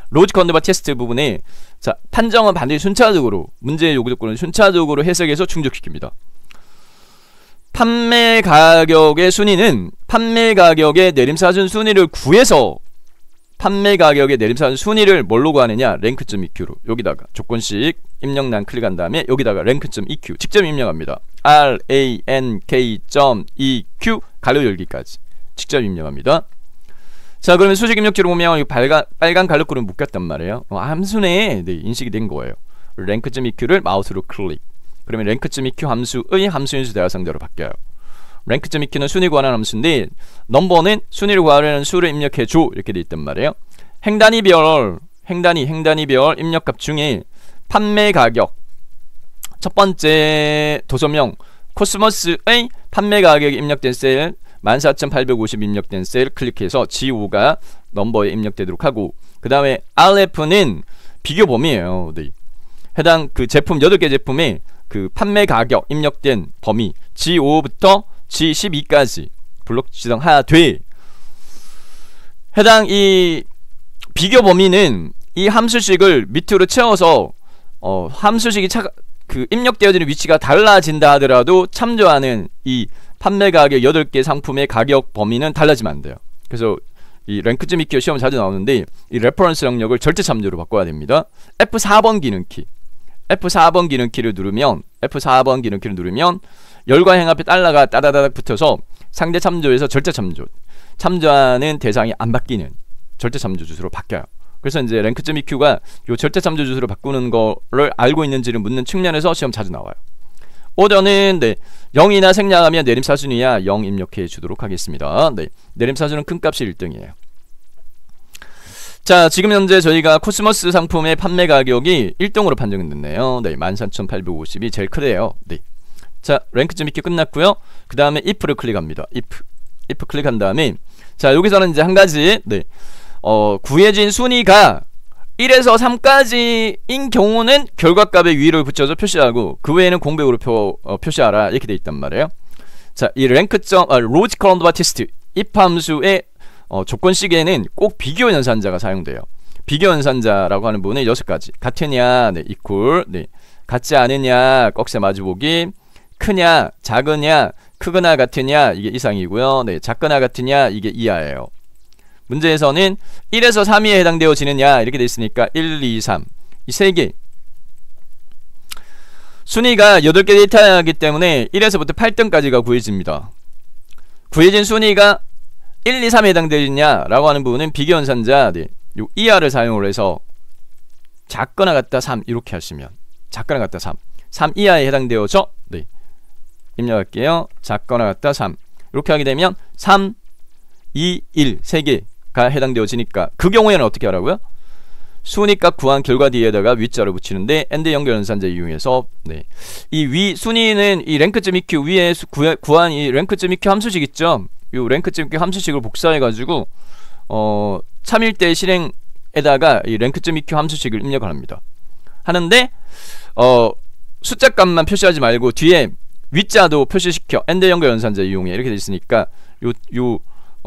로직 언더바 테스트 부분에 자 판정은 반드시 순차적으로 문제의 요구 조건을 순차적으로 해석해서 충족시킵니다. 판매 가격의 순위는 판매 가격의 내림사준 순위를 구해서 판매 가격의 내림사준 순위를 뭘로 구하느냐 랭크점 EQ로 여기다가 조건식 입력란 클릭한 다음에 여기다가 랭크점 EQ 직접 입력합니다. rank.eq 가로 열기까지 직접 입력합니다. 자, 그러면 수식 입력지로 보면 이 빨간 갈로꼴을 묶였단 말이에요. 함수네 인식이 된 거예요. 랭크.eq를 마우스로 클릭. 그러면 랭크.eq 함수의 함수인수 대화상자로 바뀌어요. 랭크.eq는 순위 구하는 함수인데 넘버는 순위를 구하려는 수를 입력해줘 이렇게 돼 있단 말이에요. 행단위별 입력값 중에 판매 가격 첫 번째 도서명 코스모스의 판매 가격이 입력된 셀 14,850 입력된 셀 클릭해서 G5가 넘버에 입력되도록 하고 그 다음에 RF는 비교 범위예요. 네. 해당 그 제품 8개 제품의 그 판매 가격 입력된 범위 G5부터 G12까지 블록 지정하되 해당 이 비교 범위는 이 함수식을 밑으로 채워서 함수식이 그 입력되어지는 위치가 달라진다 하더라도 참조하는 이 판매 가격 8개 상품의 가격 범위는 달라지면 안 돼요. 그래서 이 랭크.eq 시험 자주 나오는데 이 레퍼런스 영역을 절대 참조로 바꿔야 됩니다. F4번 기능키를 누르면 열과 행 앞에 달러가 따다다닥 붙어서 상대 참조에서 절대 참조하는 대상이 안 바뀌는 절대 참조 주소로 바뀌어요. 그래서 이제 랭크.eq가 요 절대 참조 주소로 바꾸는 거를 알고 있는지를 묻는 측면에서 시험 자주 나와요. 오더는 0이나 생략하면 내림사순이야 0 입력해 주도록 하겠습니다. 네, 내림사순은 큰 값이 1등이에요. 자, 지금 현재 저희가 코스모스 상품의 판매 가격이 1등으로 판정됐네요. 네, 14,850이 제일 크대요. 네. 자, 랭크.eq 끝났고요. 그 다음에 if를 클릭합니다. if 클릭한 다음에 자, 여기서는 이제 한 가지 구해진 순위가 1에서 3까지인 경우는 결과값의 위를 붙여서 표시하고 그 외에는 공백으로 표시하라 이렇게 돼 있단 말이에요. 자, 이 로지컬 언더바 테스트 if 함수의 조건식에는 꼭 비교 연산자가 사용돼요. 비교 연산자라고 하는 부분은 6가지 같으냐, 네, equal, 네, 같지 않으냐, 꺽쇠 마주보기, 크냐, 작으냐, 크거나 같으냐 이게 이상이고요. 네, 작거나 같으냐 이게 이하예요. 문제에서는 1에서 3위에 해당되어지느냐 이렇게 돼 있으니까 1, 2, 3 이 세 개 순위가 8개 데이터이기 때문에 1에서부터 8등까지가 구해집니다. 구해진 순위가 1, 2, 3에 해당되느냐 라고 하는 부분은 비교연산자 네, 요 이하를 사용을 해서 작거나 같다 3 이렇게 하시면 작거나 같다 3 이하에 해당되어져 네, 입력할게요. 작거나 같다 3 이렇게 하게 되면 3, 2, 1 3개가 해당되어지니까 그 경우에는 어떻게 하라고요? 순위값 구한 결과 뒤에다가 위자를 붙이는데 AND 연결 연산자 이용해서 네, 이 위 순위는 이 랭크.eq 위에 구한 이 랭크.eq 함수식 있죠? 이 랭크.eq 함수식을 복사해 가지고 참일대 실행에다가 이 랭크.eq 함수식을 입력을 합니다. 하는데 숫자 값만 표시하지 말고 뒤에 위자도 표시시켜 AND 연결 연산자 이용해 이렇게 돼 있으니까 요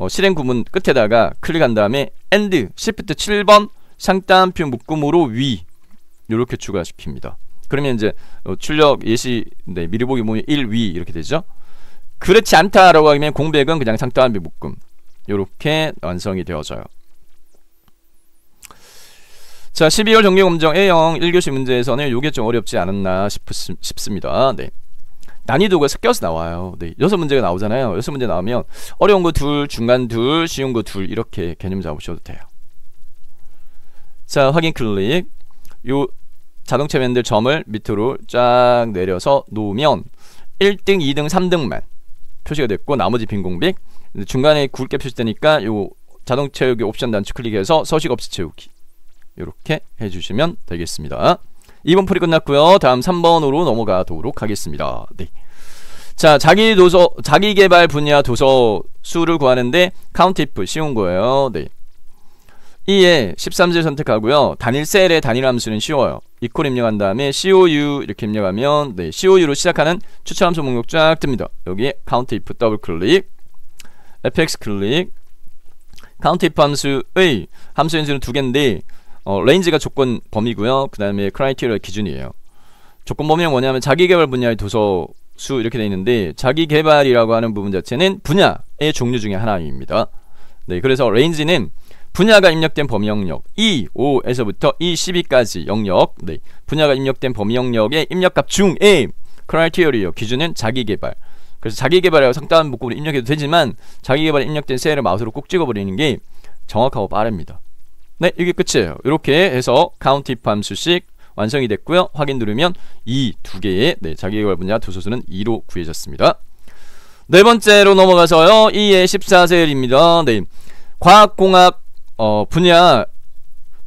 실행 구문 끝에다가 클릭한 다음에 AND Shift 7번 상따옴표 묶음으로 위 이렇게 추가시킵니다. 그러면 이제 출력 예시 네, 미리 보기 보면 1위 이렇게 되죠. 그렇지 않다라고 하면 공백은 그냥 상따옴표 묶음 이렇게 완성이 되어져요. 자, 12월 정기검정 A형 1교시 문제에서는 요게 좀 어렵지 않았나 싶습니다. 네. 난이도가 섞여서 나와요. 네, 6문제가 나오잖아요. 6문제 나오면 어려운 거 둘, 중간 둘, 쉬운 거 둘 이렇게 개념 잡으셔도 돼요. 자, 확인 클릭. 요 자동차 맨들 점을 밑으로 쫙 내려서 놓으면 1등, 2등, 3등만 표시가 됐고 나머지 빈 공백. 중간에 굵게 표시되니까 요 자동 채우기 옵션 단추 클릭해서 서식 없이 채우기 이렇게 해주시면 되겠습니다. 2번 풀이 끝났고요. 다음 3번으로 넘어가도록 하겠습니다. 네. 자, 자기개발 분야 도서 수를 구하는데 count if 쉬운 거예요. 네. E에 13질 선택하고요. 단일 셀의 단일 함수는 쉬워요. 이퀄 입력한 다음에 COU 이렇게 입력하면 네, COU로 시작하는 추천 함수 목록 쫙 뜹니다. 여기 count if 더블 클릭, fx 클릭. count if 함수의 함수 인수는 2개인데 레인지가 조건 범위고요. 그 다음에 크라이테리아 기준이에요. 조건 범위는 뭐냐면 자기개발 분야의 도서 수 이렇게 되어 있는데 자기개발이라고 하는 부분 자체는 분야의 종류 중에 하나입니다. 네, 그래서 레인지는 분야가 입력된 범위 영역 E5에서부터 E12까지 영역 네, 분야가 입력된 범위 영역의 입력값 중에 크라이테리아 기준은 자기개발. 그래서 자기개발이라고 상따옴 묶음으로 입력해도 되지만 자기개발에 입력된 셀을 마우스로 꼭 찍어버리는 게 정확하고 빠릅니다. 네, 이게 끝이에요. 이렇게 해서 count if 함수식 완성이 됐고요. 확인 누르면 이 두 개의 네, 자기개발 분야 도서수는 2로 구해졌습니다. 네 번째로 넘어가서요. E의 14셀입니다. 네, 과학공학 분야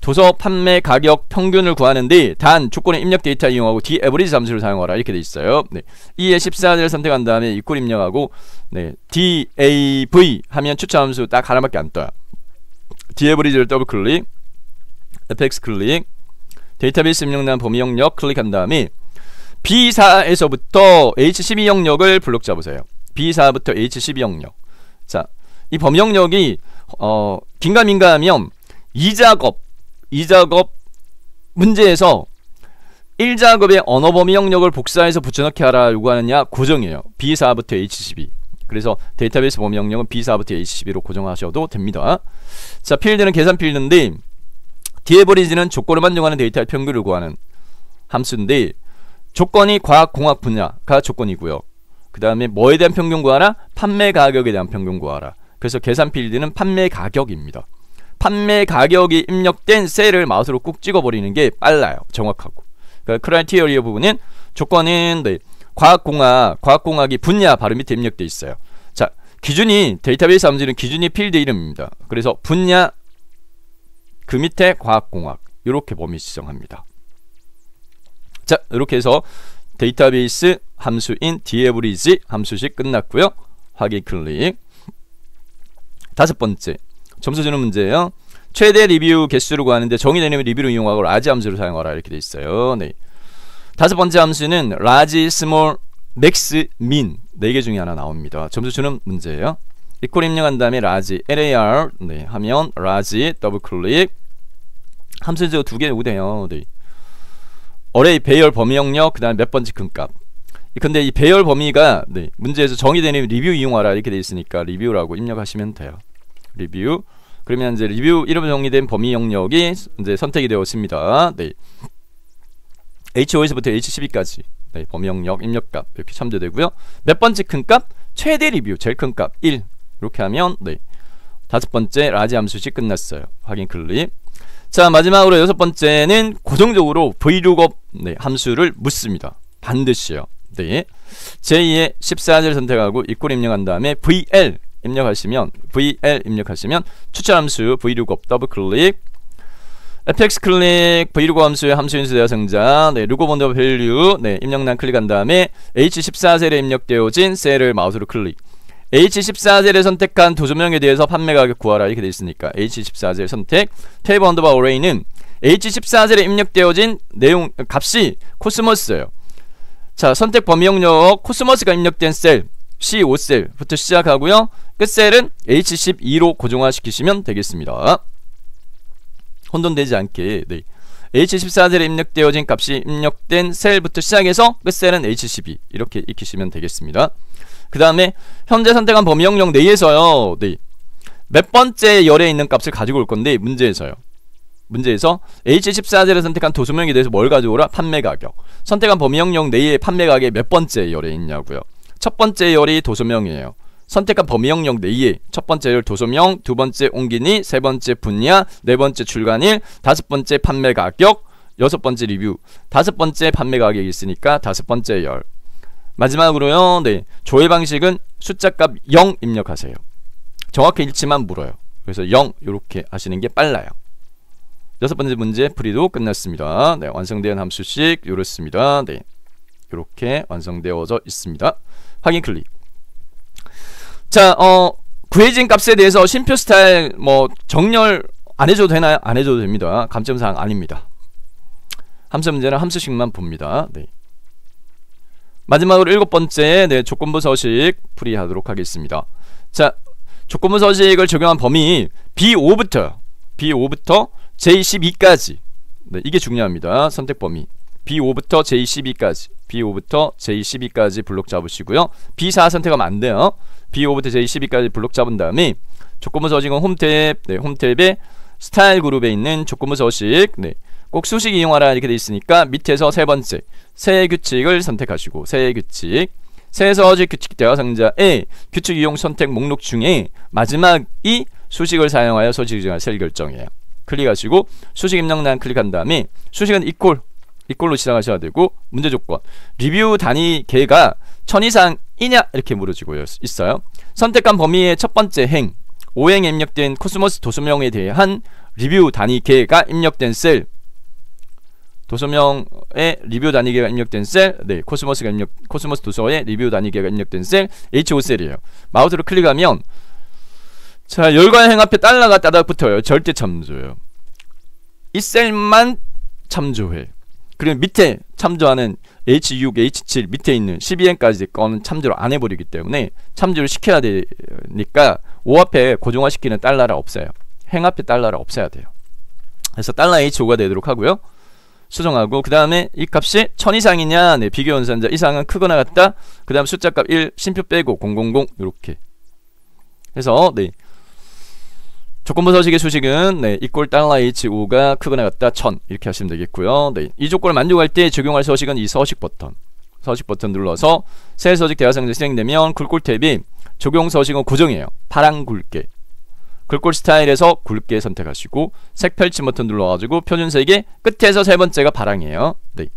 도서 판매 가격 평균을 구하는데 단 조건의 입력 데이터 이용하고 DAverage 함수를 사용하라 이렇게 돼 있어요. 네, E의 14셀을 선택한 다음에 이퀄 입력하고 네, DAV 하면 추천 함수 딱 하나밖에 안 떠요. DAverage를 더블 클릭, fx 클릭, 데이터베이스 입력란 범위 영역 클릭한 다음에 B4에서부터 H12 영역을 블록 잡으세요. B4부터 H12 영역. 자, 이 범위 영역이 긴가민가 하면 2작업 문제에서 1작업의 언어 범위 영역을 복사해서 붙여넣기 하라 요구하느냐 고정이에요. B4부터 H12. 그래서 데이터베이스 범위 영역은 B4부터 H12로 고정하셔도 됩니다. 자, 필드는 계산 필드인데 DAverage는 조건을 만족하는 데이터의 평균을 구하는 함수인데 조건이 과학공학 분야가 조건이고요. 그 다음에 뭐에 대한 평균 구하라? 판매 가격에 대한 평균 구하라. 그래서 계산 필드는 판매 가격입니다. 판매 가격이 입력된 셀을 마우스로 꾹 찍어버리는 게 빨라요. 정확하고. 그러니까 크라이테리아 부분은 조건은 네, 과학공학이 분야 바로 밑에 입력되어 있어요. 자, 기준이 데이터베이스 함수는 기준이 필드 이름입니다. 그래서 분야 그 밑에 과학공학 이렇게 범위 지정합니다. 자, 이렇게 해서 데이터베이스 함수인 DAverage 함수식 끝났고요. 확인 클릭. 다섯 번째 점수 주는 문제예요. 최대 리뷰 개수를 구하는데 정의되는 리뷰를 이용하고 라지 함수를 사용하라 이렇게 돼 있어요. 네. 다섯 번째 함수는 large, small, max, min 4개 중에 하나 나옵니다. 점수 주는 문제예요. 이퀄 입력한 다음에 large, lar 네, 하면 large 더블 클릭. 함수 저 2개 오대요. 네. 어레이 배열 범위 영역 그다음에 몇 번째 근값. 근데 이 배열 범위가 네, 문제에서 정의되는 리뷰 이용하라 이렇게 돼 있으니까 리뷰라고 입력하시면 돼요. 리뷰. 그러면 이제 리뷰 이름 정의된 범위 영역이 이제 선택이 되었습니다. 네. H5에서부터 H12까지 네, 범위 영역 입력값 이렇게 참조되고요. 몇 번째 큰 값? 최대 리뷰 제일 큰 값 1. 이렇게 하면 네. 다섯 번째 라지 함수식 끝났어요. 확인 클릭. 자, 마지막으로 여섯 번째는 고정적으로 VLOOKUP 네, 함수를 묻습니다. 반드시요. 네. 제2의 14를 선택하고 이퀄 입력한 다음에 VL 입력하시면 추천 함수 VLOOKUP 더블 클릭, fx 클릭, VLOOKUP 함수의 함수 인수 대화상자, 네, lookup on the value, 네, 입력란 클릭한 다음에 H14셀에 입력되어진 셀을 마우스로 클릭. H14셀을 선택한 도조명에 대해서 판매 가격 구하라 이렇게 되어 있으니까 H14셀 선택. 테이블 언더바 어레이는 H14셀에 입력되어진 내용 값이 코스모스예요. 자, 선택 범위 영역 코스모스가 입력된 셀 C5셀부터 시작하고요. 끝셀은 H12로 고정화시키시면 되겠습니다. 혼돈되지 않게 네. H14셀에 입력되어진 값이 입력된 셀부터 시작해서 끝셀은 H12 이렇게 익히시면 되겠습니다. 그 다음에 현재 선택한 범위 영역 내에서요. 네. 몇 번째 열에 있는 값을 가지고 올 건데 문제에서 H14셀을 선택한 도소명에 대해서 뭘 가져오라? 판매 가격. 선택한 범위 영역 내에 판매 가격이 몇 번째 열에 있냐고요. 첫 번째 열이 도소명이에요. 선택한 범위 영역 내에 첫 번째 열 도소명, 두 번째 옮기니, 세 번째 분야, 네 번째 출간일, 다섯 번째 판매 가격, 여섯 번째 리뷰, 다섯 번째 판매 가격이 있으니까 다섯 번째 열. 마지막으로요. 네. 조회 방식은 숫자값 0 입력하세요. 정확히 일치만 물어요. 그래서 0 이렇게 하시는 게 빨라요. 여섯 번째 문제 풀이도 끝났습니다. 네, 완성된 함수식 이렇습니다. 네. 이렇게 완성되어져 있습니다. 확인 클릭. 자, 구해진 값에 대해서 쉼표 스타일 뭐 정렬 안 해줘도 되나요? 안 해줘도 됩니다. 감점사항 아닙니다. 함수 문제는 함수식만 봅니다. 네. 마지막으로 일곱 번째 네, 조건부 서식 풀이하도록 하겠습니다. 자, 조건부 서식을 적용한 범위 B5부터 J12까지 네, 이게 중요합니다. 선택 범위 B5부터 J12까지 블록 잡으시고요. B4 선택하면 안 돼요. B5부터 J12까지 블록 잡은 다음에 조건부 서식은 홈탭, 네, 홈탭에 스타일 그룹에 있는 조건부 서식 네, 꼭 수식 이용하라 이렇게 돼 있으니까 밑에서 세 번째 새 규칙을 선택하시고 새 규칙, 새 서식 규칙 대화 상자에 규칙 이용 선택 목록 중에 마지막이 수식을 사용하여 서식 지정할 셀 결정이에요. 클릭하시고 수식 입력란 클릭한 다음에 수식은 이꼴로 시작하셔야 되고 문제 조건 리뷰 단위 개가 1000 이상이냐 이렇게 물어지고 있어요. 선택한 범위의 첫 번째 행 5행에 입력된 코스모스 도소명에 대한 리뷰 단위 개가 입력된 셀, 도소명의 리뷰 단위계가 입력된 셀, 네, 코스모스 도서의 리뷰 단위계가 입력된 셀 H5셀이에요. 마우스로 클릭하면 자, 열과 행 앞에 달러가 따닥 붙어요. 절대 참조예요. 이 셀만 참조해. 그리고 밑에 참조하는 H6, H7 밑에 있는 12행까지 거는 참조를 안 해버리기 때문에 참조를 시켜야 되니까 5 앞에 고정화시키는 달러를 없애요. 행 앞에 달러를 없애야 돼요. 그래서 달러 H5가 되도록 하고요. 수정하고 그 다음에 이 값이 1000 이상이냐 네, 비교 연산자 이상은 크거나 같다. 그 다음 숫자값 1 심표 빼고 000 이렇게 해서 네, 조건부 서식의 수식은 네, 이꼴 달러 H5가 크거나 같다 1000 이렇게 하시면 되겠고요. 네, 이 조건을 만족할 때 적용할 서식은 이 서식 버튼 눌러서 새 서식 대화상자 실행되면 글꼴 탭이 적용 서식은 고정이에요. 파랑 굵게 글꼴 스타일에서 굵게 선택하시고 색 펼침 버튼 눌러가지고 표준색의 끝에서 세 번째가 파랑이에요. 네.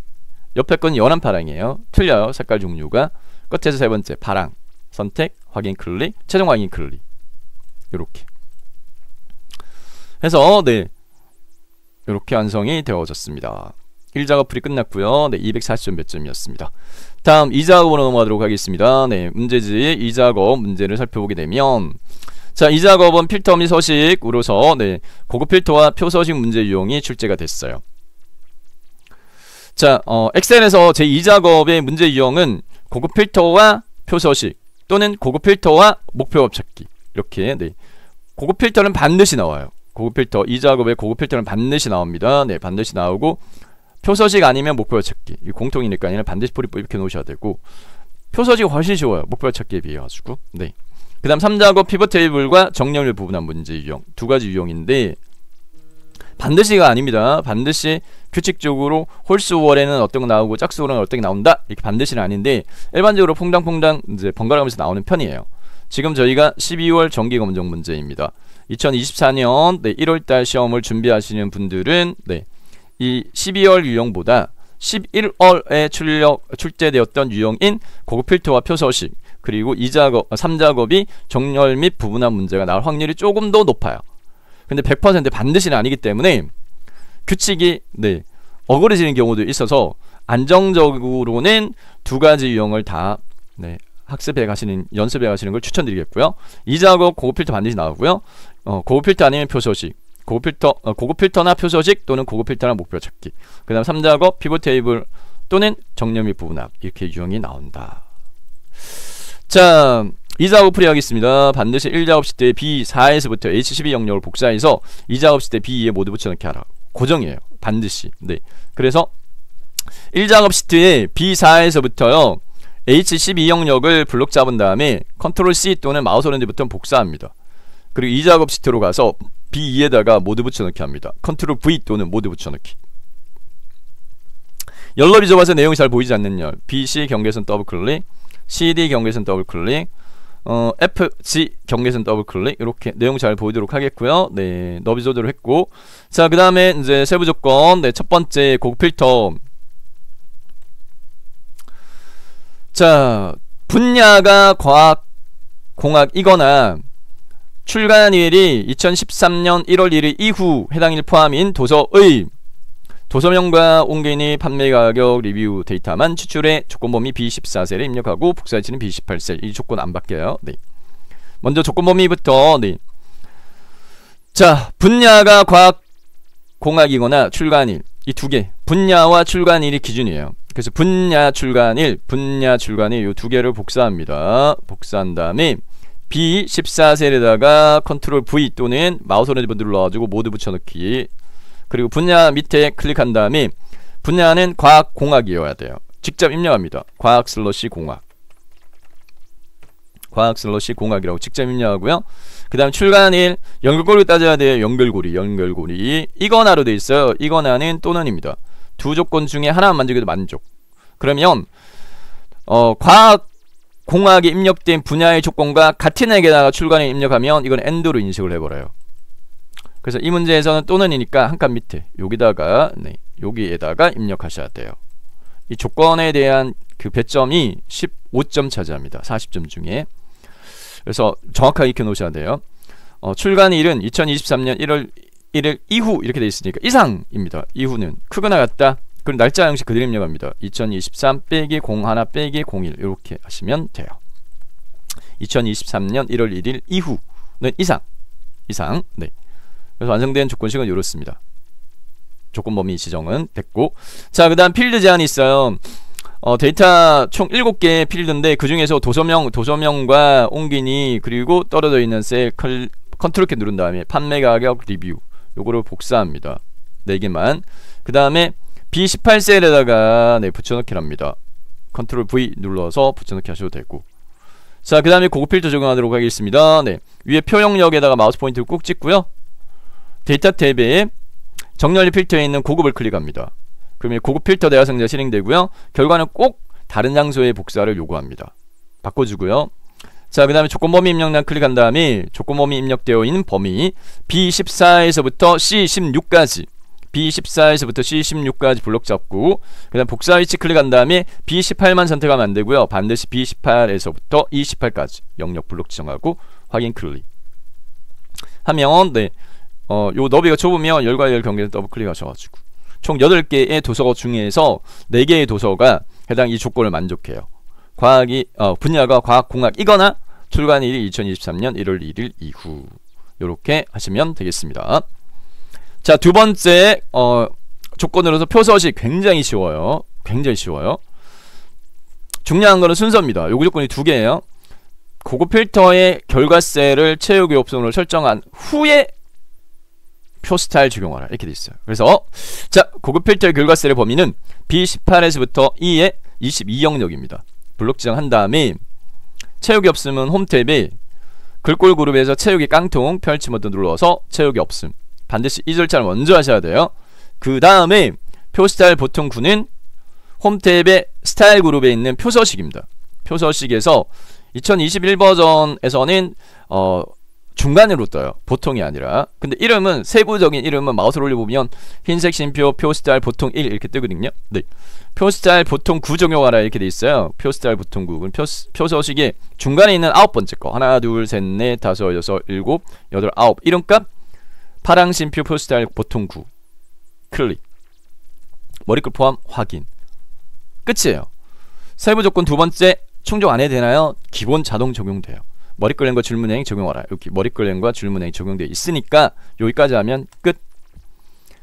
옆에 건 연한 파랑이에요. 틀려요. 색깔 종류가. 끝에서 세 번째 파랑 선택 확인 클릭 최종 확인 클릭 요렇게 해서 네 요렇게 완성이 되어졌습니다. 1작업 풀이 끝났고요. 네, 240점 몇 점이었습니다. 다음 2작업으로 넘어가도록 하겠습니다. 네, 문제지 2작업 문제를 살펴보게 되면 자, 이 작업은 필터 및 서식으로서 네, 고급 필터와 표 서식 문제 유형이 출제가 됐어요. 자, 엑셀에서 제2작업의 문제 유형은 고급 필터와 표 서식 또는 고급 필터와 목표값 찾기 이렇게 네, 고급 필터는 반드시 나와요. 고급 필터 2작업의 고급 필터는 반드시 나옵니다. 네, 반드시 나오고 표서식 아니면 목표 찾기. 이 공통이니까 아니라 반드시 풀이 입혀 놓으셔야 되고, 표서식이 훨씬 쉬워요. 목표 찾기에 비해 가지고. 네. 그다음 3작업 피벗 테이블과 정렬을 부분한 문제 유형. 두 가지 유형인데 반드시가 아닙니다. 반드시 규칙적으로 홀수월에는 어떤 거 나오고 짝수월에는 어떤 게 나온다. 이렇게 반드시는 아닌데 일반적으로 퐁당퐁당 이제 번갈아가면서 나오는 편이에요. 지금 저희가 12월 정기 검정 문제입니다. 2024년 1월달 시험을 준비하시는 분들은 이 12월 유형보다 11월에 출제되었던 유형인 고급 필터와 표서식 그리고 3작업이 정렬 및 부분한 문제가 나올 확률이 조금 더 높아요. 근데 100% 반드시는 아니기 때문에 규칙이 어그러지는 경우도 있어서 안정적으로는 두 가지 유형을 다 학습해 가시는, 연습해 가시는 걸 추천드리겠고요. 2작업 고급 필터 반드시 나오고요. 고급 필터 아니면 표서식, 고급 필터나 표서식 또는 고급 필터나 목표 찾기. 그 다음 3작업 피벗 테이블 또는 정렬 및 부분합 이렇게 유형이 나온다. 자, 2작업 풀이하겠습니다. 반드시 1작업 시때 B4에서부터 H12 영역을 복사해서 2작업 시때 B2에 모두 붙여넣기 하라. 고정이에요. 반드시. 그래서 1작업 시트에 B4에서부터요 H12 영역을 블록 잡은 다음에 컨트롤 C 또는 마우스 오른쪽 버튼 복사합니다. 그리고 2작업 시트로 가서 B2에다가 모두 붙여넣기 합니다. 컨트롤 V 또는 모두 붙여넣기. 열너비 좁아서 내용이 잘 보이지 않는 열. BC 경계선 더블 클릭, CD 경계선 더블 클릭, FG 경계선 더블 클릭. 이렇게 내용 잘 보이도록 하겠고요. 너비 조절을 했고, 자, 그 다음에 이제 세부 조건. 첫 번째 고급 필터. 자, 분야가 과학, 공학이거나 출간일이 2013년 1월 1일 이후 해당일 포함인 도서의 도서명과 온게니 판매 가격 리뷰 데이터만 추출해 조건범위 B14셀에 입력하고 복사해치는 B18셀. 이 조건 안 바뀌어요. 먼저 조건범위부터. 자, 분야가 과학, 공학이거나 출간일 이 두 개, 분야와 출간일이 기준이에요. 그래서 분야 출간일 이 두 개를 복사합니다. 복사한 다음에 B14셀에다가 컨트롤 V 또는 마우스 오른쪽 버튼 눌러가지고 모두 붙여넣기. 그리고 분야 밑에 클릭한 다음에 분야는 과학, 공학이어야 돼요. 직접 입력합니다. 과학 슬러시 공학. 과학 슬러시 공학이라고 직접 입력하고요. 그 다음 출간일 연결고리 따져야 돼요. 연결고리 이거나로 돼 있어요. 이거나는 또는입니다. 두 조건 중에 하나만 만족해도 만족. 그러면 과학, 공학에 입력된 분야의 조건과 같은 액에다가 출간에 입력하면 이건 AND로 인식을 해버려요. 그래서 이 문제에서는 또는이니까 한 칸 밑에 여기다가 여기에다가 입력하셔야 돼요. 이 조건에 대한 그 배점이 15점 차지합니다. 40점 중에. 그래서 정확하게 익혀 놓으셔야 돼요. 출간일은 2023년 1월 1일 이후 이렇게 돼 있으니까 이상입니다. 이후는 크거나 같다. 그럼 날짜 형식 그대로 입력합니다. 2023 빼기 01 빼기 01 이렇게 하시면 돼요. 2023년 1월 1일 이후는 이상. 그래서 완성된 조건식은 이렇습니다. 조건 범위 지정은 됐고, 자, 그 다음 필드 제한이 있어요. 데이터 총 7개의 필드인데 그 중에서 도서명과 옹기니 그리고 떨어져 있는 셀 컨트롤 키 누른 다음에 판매 가격 리뷰 요거를 복사합니다. 4개만. 그 다음에 B18셀에다가 붙여넣기를 합니다. 컨트롤 V 눌러서 붙여넣기 하셔도 되고, 자, 그 다음에 고급 필터 적용하도록 하겠습니다. 위에 표 영역에다가 마우스 포인트를 꾹 찍고요. 데이터 탭에 정렬 필터에 있는 고급을 클릭합니다. 그러면 고급 필터 대화상자 실행되고요. 결과는 꼭 다른 장소에 복사를 요구합니다. 바꿔주고요. 자, 그 다음에 조건범위 입력란 클릭한 다음에 조건범위 입력되어 있는 범위 B14에서부터 C16까지 B14에서부터 C16까지 블록 잡고, 그 다음 복사 위치 클릭한 다음에 B18만 선택하면 안되고요. 반드시 B18에서부터 E18까지 영역 블록 지정하고 확인 클릭 하면 요 너비가 좁으면 열과 열 경계를 더블 클릭하셔가지고 총 8개의 도서 중에서 4개의 도서가 해당 이 조건을 만족해요. 분야가 과학, 공학이거나 출간일이 2023년 1월 1일 이후. 요렇게 하시면 되겠습니다. 자, 두 번째 조건으로서 표서식 굉장히 쉬워요. 중요한 거는 순서입니다. 요구 조건이 2개예요. 고급 필터의 결과셀을 채우기 옵션으로 설정한 후에 표 스타일 적용하라 이렇게 돼 있어요. 그래서 자, 고급 필터의 결과셀의 범위는 B18에서부터 E의 22 영역입니다. 블록 지정한 다음에 채우기 없음은 홈 탭에 글꼴 그룹에서 채우기 깡통 펼치 버튼 눌러서 채우기 없음. 반드시 이 절차를 먼저 하셔야 돼요. 그 다음에 표 스타일 보통 9는 홈 탭의 스타일 그룹에 있는 표서식입니다. 표서식에서 2021 버전에서는 중간으로 떠요. 보통이 아니라. 근데 이름은, 세부적인 이름은 마우스를 올려보면 흰색 심표 표 스타일 보통 1 이렇게 뜨거든요. 네. 표 스타일 보통 9 적용하라 이렇게 돼 있어요. 표 스타일 보통 9. 그럼 표서식에 중간에 있는 9번째 거. 하나, 둘, 셋, 넷, 다섯, 여섯, 일곱, 여덟, 아홉. 이름값 파랑 심표 표 스타일 보통 9. 클릭. 머리글 포함 확인. 끝이에요. 세부 조건 두 번째, 충족 안 해도 되나요? 기본 자동 적용돼요. 머리글램과 줄무늬행 적용하라. 이렇게 머리글램과 줄무늬행 적용되어 있으니까 여기까지 하면 끝.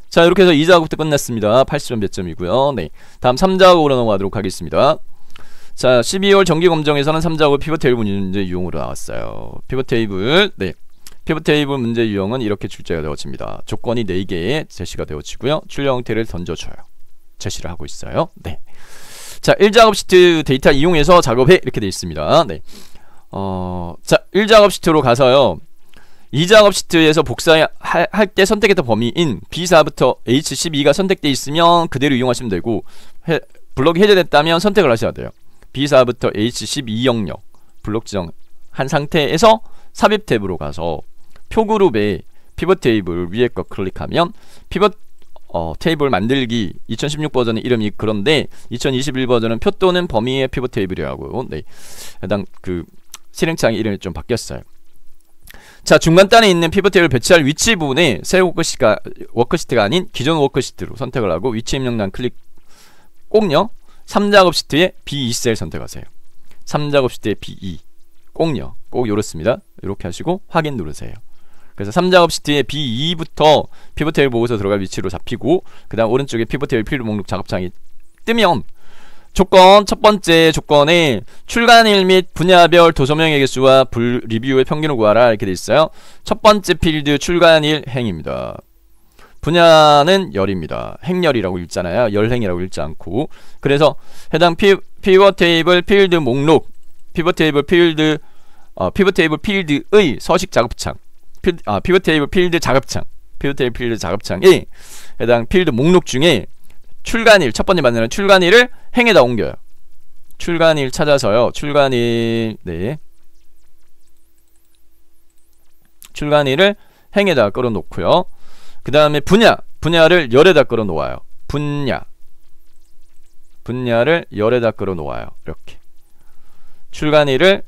자, 이렇게 해서 2작업부터 끝났습니다. 80점 배점이고요. 네, 다음 3작업으로 넘어가도록 하겠습니다. 자, 12월 정기검정에서는 3작업 피벗 테이블 문제 유형으로 나왔어요. 피벗 테이블, 네, 피벗 테이블 문제 유형은 이렇게 출제가 되어집니다. 조건이 4개의 제시가 되어지고요. 출력 형태를 던져줘요. 제시를 하고 있어요. 네. 자, 1작업 시트 데이터 이용해서 작업해 이렇게 되어 있습니다. 네. 자, 1작업 시트로 가서요. 2작업 시트에서 복사할 때 선택했던 범위인 B4부터 H12가 선택되어 있으면 그대로 이용하시면 되고, 블록이 해제됐다면 선택을 하셔야 돼요. B4부터 H12 영역 블록 지정한 상태에서 삽입 탭으로 가서 표그룹에 피벗 테이블 위에 거 클릭하면 피벗 테이블 만들기 2016 버전의 이름이 그런데 2021 버전은 표 또는 범위의 피벗 테이블이라고, 네, 해당 그 실행창의 이름이 좀 바뀌었어요. 자, 중간단에 있는 피벗 테이블 배치할 위치 부분에 새 워크시트가 아닌 기존 워크시트로 선택을 하고 위치 입력란 클릭 꼭요. 3작업 시트에 B2 셀 선택하세요. 3작업 시트에 B2 꼭요. 꼭 요렇습니다. 이렇게 하시고 확인 누르세요. 그래서 3작업 시트에 B2부터 피벗 테이블 보고서 들어갈 위치로 잡히고, 그 다음 오른쪽에 피벗 테이블 필드 목록 작업창이 뜨면 조건, 첫 번째 조건에 출간일 및 분야별 도서명의 개수와 리뷰의 평균을 구하라 이렇게 돼 있어요. 첫 번째 필드 출간일 행입니다. 분야는 열입니다. 행열이라고 읽잖아요. 열행이라고 읽지 않고. 그래서 해당 피벗 테이블 필드 목록, 피벗 테이블 필드 피벗 테이블 필드의 서식 작업창, 피벗 테이블 필드 작업창, 피벗 테이블 필드 작업창에 해당 필드 목록 중에 출간일, 첫 번째 만드는 출간일을 행에다 옮겨요. 출간일 찾아서요. 출간일, 네, 출간일을 행에다 끌어놓고요. 그 다음에 분야를 열에다 끌어놓아요. 분야를 열에다 끌어놓아요. 이렇게 출간일을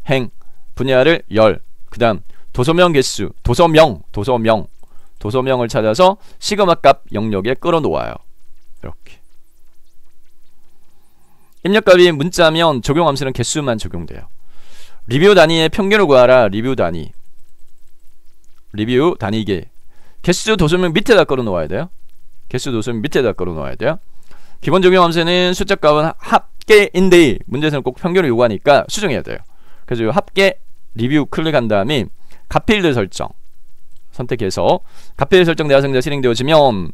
행, 분야를 열. 그 다음 도서명 개수, 도서명을 찾아서 시그마 값 영역에 끌어놓아요. 이렇게. 입력값이 문자면 적용 함수는 개수만 적용돼요. 리뷰 단위의 평균을 구하라. 리뷰 단위계 개수 도서명 밑에다 끌어놓아야 돼요. 개수 도서명 밑에다 끌어놓아야 돼요. 기본 적용 함수는 숫자 값은 합계인데 문제에서는 꼭 평균을 요구하니까 수정해야 돼요. 그래서 합계 리뷰 클릭한 다음에 값필드 설정 선택해서 값필드 설정 대화상자 실행되어지면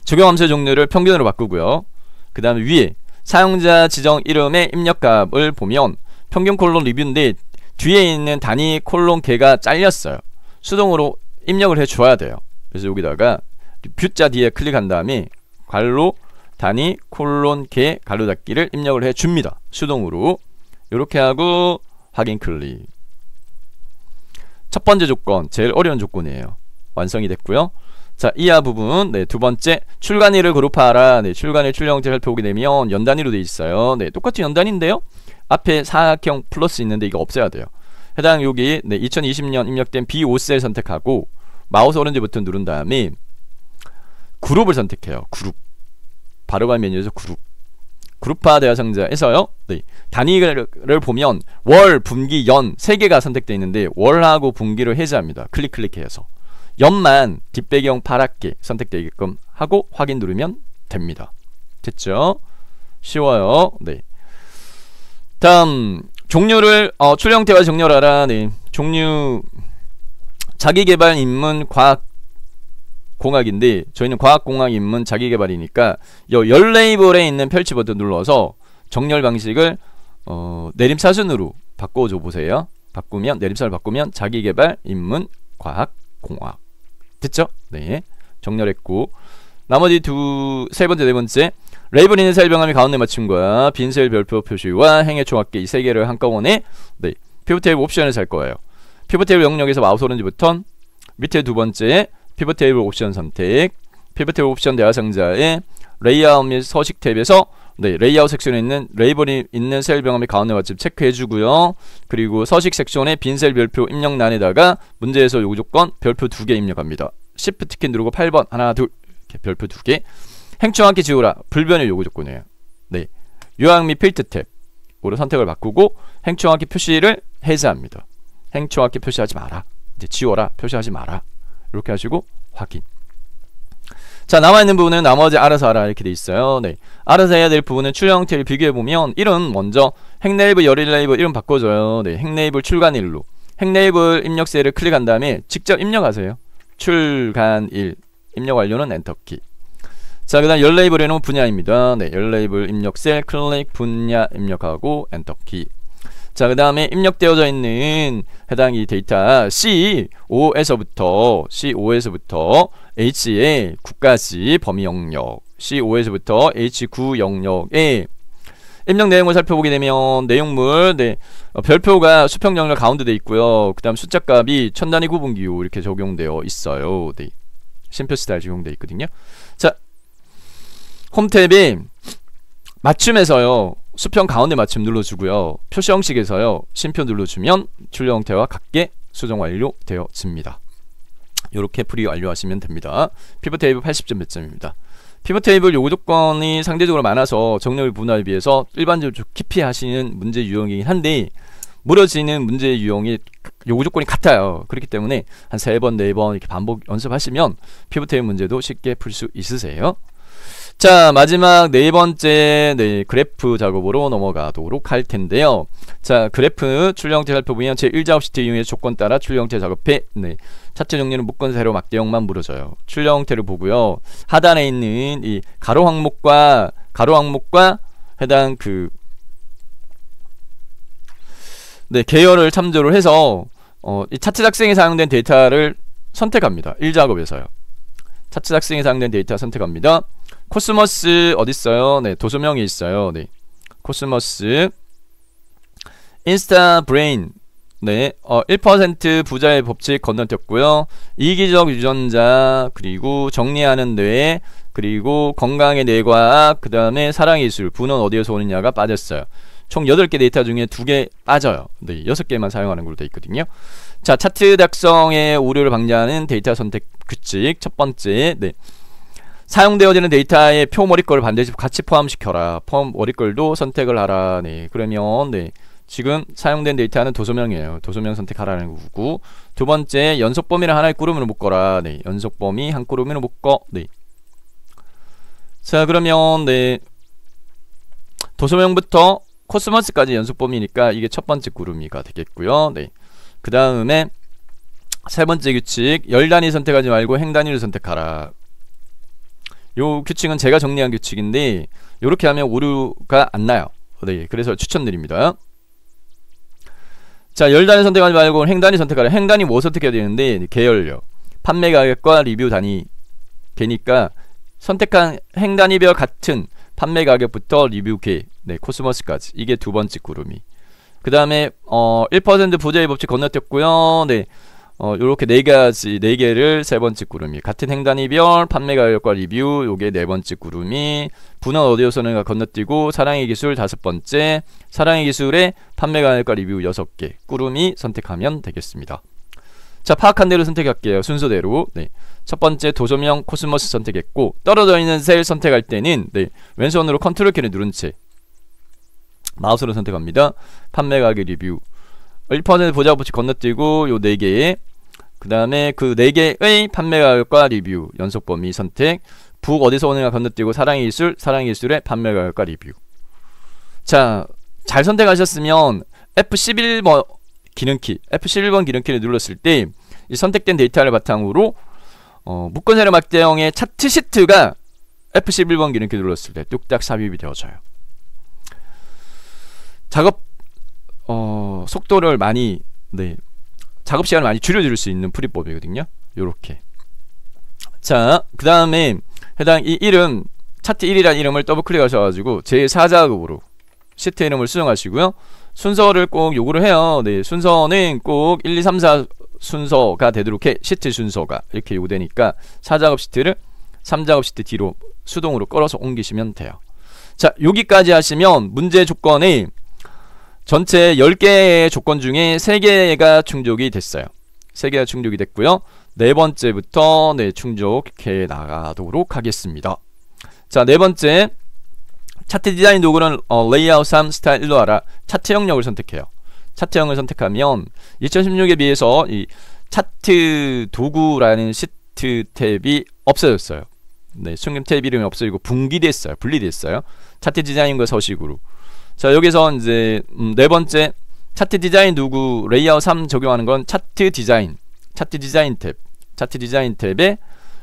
적용함수의 종류를 평균으로 바꾸고요. 그 다음에 위에 사용자 지정 이름의 입력값을 보면 평균 콜론 리뷰인데 뒤에 있는 단위 콜론 개가 잘렸어요. 수동으로 입력을 해줘야 돼요. 그래서 여기다가 뷰자 뒤에 클릭한 다음에 괄호 단위 콜론 개 괄호 닫기를 입력을 해줍니다. 수동으로. 이렇게 하고 확인 클릭. 첫 번째 조건, 제일 어려운 조건이에요. 완성이 됐고요. 자, 이하 부분, 네, 두 번째 출간일을 그룹화하라. 네, 출간일 출력 형태 살펴보게 되면 연 단위로 되어 있어요. 네, 똑같이 연 단위인데요. 앞에 사각형 플러스 있는데 이거 없애야 돼요. 해당 여기, 네, 2020년 입력된 B5셀 선택하고 마우스 오른쪽 버튼 누른 다음에 그룹을 선택해요. 그룹. 바로갈 메뉴에서 그룹화 대화상자에서요. 네, 단위를 보면 월, 분기, 연 3개가 선택되어 있는데 월하고 분기를 해제합니다. 클릭해서 연만 뒷배경 파랗게 선택되게끔 하고 확인 누르면 됩니다. 됐죠? 쉬워요. 네. 다음 종류를 출력 형태와 정렬하라. 네. 종류 자기개발, 인문, 과학, 공학인데 저희는 과학공학 인문 자기개발이니까 열 레이블에 있는 펼치 버튼 눌러서 정렬 방식을 내림차순으로 바꿔줘 보세요. 바꾸면 내림차를 바꾸면 자기개발 인문 과학 공학 됐죠? 네, 정렬했고 나머지 세 번째 네 번째 레이블 있는 셀 병함이 가운데 맞춤과 빈 셀 별표 표시와 행의 총합계 이 세 개를 한꺼번에 네, 피벗 테이블 옵션을 살 거예요. 피벗 테이블 영역에서 마우스 오른쪽 버튼 밑에 두 번째 피벗 테이블 옵션 선택 피벗 테이블 옵션 대화 상자에 레이아웃 및 서식 탭에서 네, 레이아웃 섹션에 있는 레이블이 있는 셀 병함이 가운데 맞춤 체크해주고요. 그리고 서식 섹션에 빈 셀 별표 입력란에다가 문제에서 요구 조건 별표 2개 입력합니다. Shift 키 누르고 8번 하나 둘 이렇게 별표 2개 행정학기 지우라 불변의 요구 조건이에요. 네, 요약 및 필드 탭으로 선택을 바꾸고 행정학기 표시를 해제합니다. 행정학기 표시하지 마라. 이제 지워라. 표시하지 마라. 이렇게 하시고 확인. 자, 남아있는 부분은 나머지 알아서 하라 이렇게 돼 있어요. 네, 알아서 해야 될 부분은 출력 형태를 비교해보면 이름 먼저 행레이블 열일 레이블 이름 바꿔줘요. 네, 행레이블 출간일로 행레이블 입력셀을 클릭한 다음에 직접 입력하세요. 출간일 입력 완료는 엔터키. 자, 그 다음 열 레이블에는 분야입니다. 네, 열 레이블 입력셀 클릭 분야 입력하고 엔터키. 자, 그 다음에 입력되어져 있는 해당 이 데이터 C5에서부터 H의 9까지 범위 영역 C5에서부터 H9 영역에 입력 내용을 살펴보게 되면 내용물 네, 별표가 수평 영역 가운데 돼 있고요. 그 다음 숫자 값이 천 단위 구분기호 이렇게 적용되어 있어요. 네, 심표 스타일 적용되어 있거든요. 자, 홈 탭에 맞춤에서요 수평 가운데 맞춤 눌러주고요. 표시 형식에서요 심표 눌러주면 출력 형태와 같게 수정 완료되어집니다. 이렇게 풀이 완료하시면 됩니다. 피벗 테이블 80점 배점입니다. 피벗 테이블 요구 조건이 상대적으로 많아서 정렬 분할에 비해서 일반적으로 좀 깊이 하시는 문제 유형이긴 한데 무너지는 문제 유형이 요구 조건이 같아요. 그렇기 때문에 한 3번, 4번 이렇게 반복 연습하시면 피벗 테이블 문제도 쉽게 풀 수 있으세요. 자, 마지막 네 번째 네, 그래프 작업으로 넘어가도록 할 텐데요. 자, 그래프 출력 형태 살펴보면 제1작업 시트 이용해 조건 따라 출력 형태 작업해 네, 차트 정리는 묶은 세로 막대형만 물어져요. 출력 형태를 보고요. 하단에 있는 이 가로 항목과 해당 그 네, 계열을 참조를 해서 이 차트 작성에 사용된 데이터를 선택합니다. 1작업에서요. 차트 작성에 사용된 데이터 선택합니다. 코스모스 어딨어요? 네, 도소명이 있어요. 네, 코스모스 인스타 브레인 네, 1% 부자의 법칙 건너뛰었고요. 이기적 유전자 그리고 정리하는 뇌 그리고 건강의 뇌과학 그 다음에 사랑예술 분원 어디에서 오느냐가 빠졌어요. 총 8개 데이터 중에 2개 빠져요. 네, 6개만 사용하는 걸로 되어 있거든요. 자, 차트 작성의 오류를 방지하는 데이터 선택 규칙 첫 번째 네, 사용되어지는 데이터의 표 머리꼴을 반드시 같이 포함시켜라. 머리꼴도 선택을 하라. 네, 그러면 네, 지금 사용된 데이터는 도소명이에요. 도소명 선택하라는 거고 두 번째 연속범위를 하나의 꾸름으로 묶어라. 네, 연속범위 한 꾸름으로 묶어. 네. 자, 그러면 네, 도소명부터 코스모스까지 연속범위니까 이게 첫 번째 꾸름이가 되겠고요. 네, 그 다음에 세 번째 규칙 열 단위 선택하지 말고 행 단위를 선택하라. 요 규칙은 제가 정리한 규칙인데 요렇게 하면 오류가 안 나요. 네, 그래서 추천드립니다. 자, 열 단위 선택하지 말고 행 단위 선택하라. 행 단위 뭐 선택해야 되는데 계열요. 판매 가격과 리뷰 단위 되니까 선택한 행 단위별 같은 판매 가격부터 리뷰계 네, 코스모스까지 이게 두 번째 구름이. 그 다음에 1% 부자의 법칙 건너뛰었고요. 네, 요렇게 4개를 세 번째 구름이. 같은 행단위별 판매 가격과 리뷰 요게 네 번째 구름이. 분원 어디에서는가 건너뛰고 사랑의 기술 다섯 번째. 사랑의 기술의 판매 가격과 리뷰 6개 구름이 선택하면 되겠습니다. 자, 파악한 대로 선택할게요. 순서대로. 네, 첫 번째 도소명 코스모스 선택했고 떨어져 있는 셀 선택할 때는 네, 왼손으로 컨트롤 키를 누른 채 마우스로 선택합니다. 판매 가격 리뷰 1% 보자 법칙 건너뛰고 요 4개에 그 다음에 그 4개의 판매 가격과 리뷰 연속 범위 선택. 북 어디서 오느냐 건너뛰고 사랑의 기술, 사랑의 기술의 판매 가격과 리뷰. 자, 잘 선택하셨으면 F11번 기능키, F11번 기능키를 눌렀을 때 이 선택된 데이터를 바탕으로 묶은 세로 막대형의 차트 시트가 F11번 기름키 눌렀을 때 뚝딱 삽입이 되어져요. 작업 속도를 많이 작업 시간을 많이 줄여줄 수 있는 풀이법이거든요. 요렇게. 자, 그 다음에 해당 이 이름 차트 1이라는 이름을 더블 클릭하셔가지고 제4작업으로 시트 이름을 수정하시고요. 순서를 꼭 요구를 해요. 네, 순서는 꼭 1, 2, 3, 4 순서가 되도록 해. 시트 순서가 이렇게 요구되니까 4작업 시트를 3작업 시트 뒤로 수동으로 끌어서 옮기시면 돼요. 자, 여기까지 하시면 문제 조건이 전체 10개의 조건 중에 3개가 충족이 됐어요. 3개가 충족이 됐고요. 네 번째부터 충족해 나가도록 하겠습니다. 자, 네 번째, 차트 디자인 도구는 레이아웃 3 스타일 1로 하라. 차트 영역을 선택해요. 차트형을 선택하면 2016에 비해서 이 차트 도구라는 시트 탭이 없어졌어요. 네, 숨김 탭 이름이 없어지고 분기됐어요. 분리됐어요. 차트 디자인과 서식으로. 자, 여기서 이제 네 번째, 차트 디자인 도구 레이아웃 3 적용하는 건 차트 디자인 탭. 차트 디자인 탭에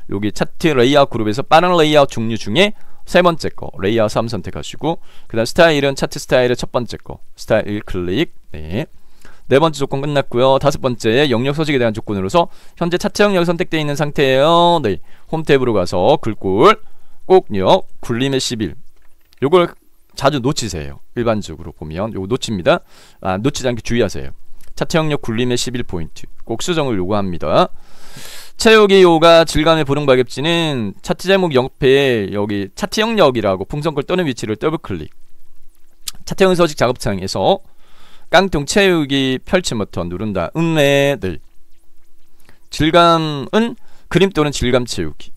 여기 차트 레이아웃 그룹에서 빠른 레이아웃 종류 중에 세 번째 거 레이아웃 3 선택하시고, 그 다음 스타일은 차트 스타일의 첫 번째 거 스타일 클릭. 네 번째 조건 끝났고요. 다섯 번째, 영역 서식에 대한 조건으로서 현재 차트 영역이 선택되어 있는 상태예요. 네, 홈 탭으로 가서 글꼴 꼭역 굴림의 11 요걸 자주 놓치세요. 일반적으로 보면 요거 놓칩니다. 놓치지 않게 주의하세요. 차트 영역 굴림의 11포인트 꼭 수정을 요구합니다. 채우기 요가 질감의 부릉박엽지는 차트 제목 옆에 여기 차트 영역이라고 풍선걸 떠는 위치를 더블 클릭. 차트형 서식 작업창에서 깡통 채우기 펼침 버튼 누른 다음에 질감은 그림 또는 질감 채우기.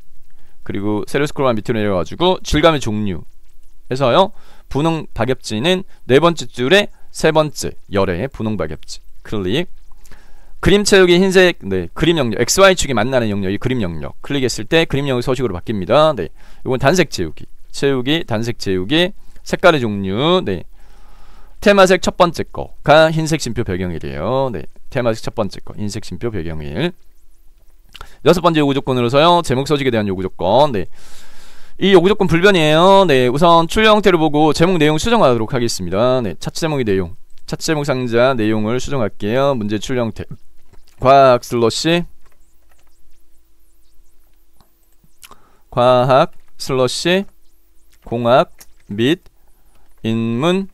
그리고 세로 스크롤만 밑으로 내려가지고 질감의 종류 해서요. 분홍 박엽지는 네 번째 줄에 세 번째 열의 분홍 박엽지 클릭. 그림 채우기 흰색 그림 영역 XY축이 만나는 영역이 그림 영역 클릭했을 때 그림 영역 서식으로 바뀝니다. 이건 단색 채우기 단색 채우기 색깔의 종류 테마색 첫 번째 거가 흰색 심표 배경일이에요. 테마색 첫 번째 거 흰색 심표 배경일. 여섯 번째 요구 조건으로서요. 제목 서식에 대한 요구 조건. 이 요구 조건 불변이에요. 우선 출력 형태를 보고 제목 내용 수정하도록 하겠습니다. 차트 제목의 내용 차트 제목 상자 내용을 수정할게요. 문제 출력 형태 과학 슬러시 공학 및 인문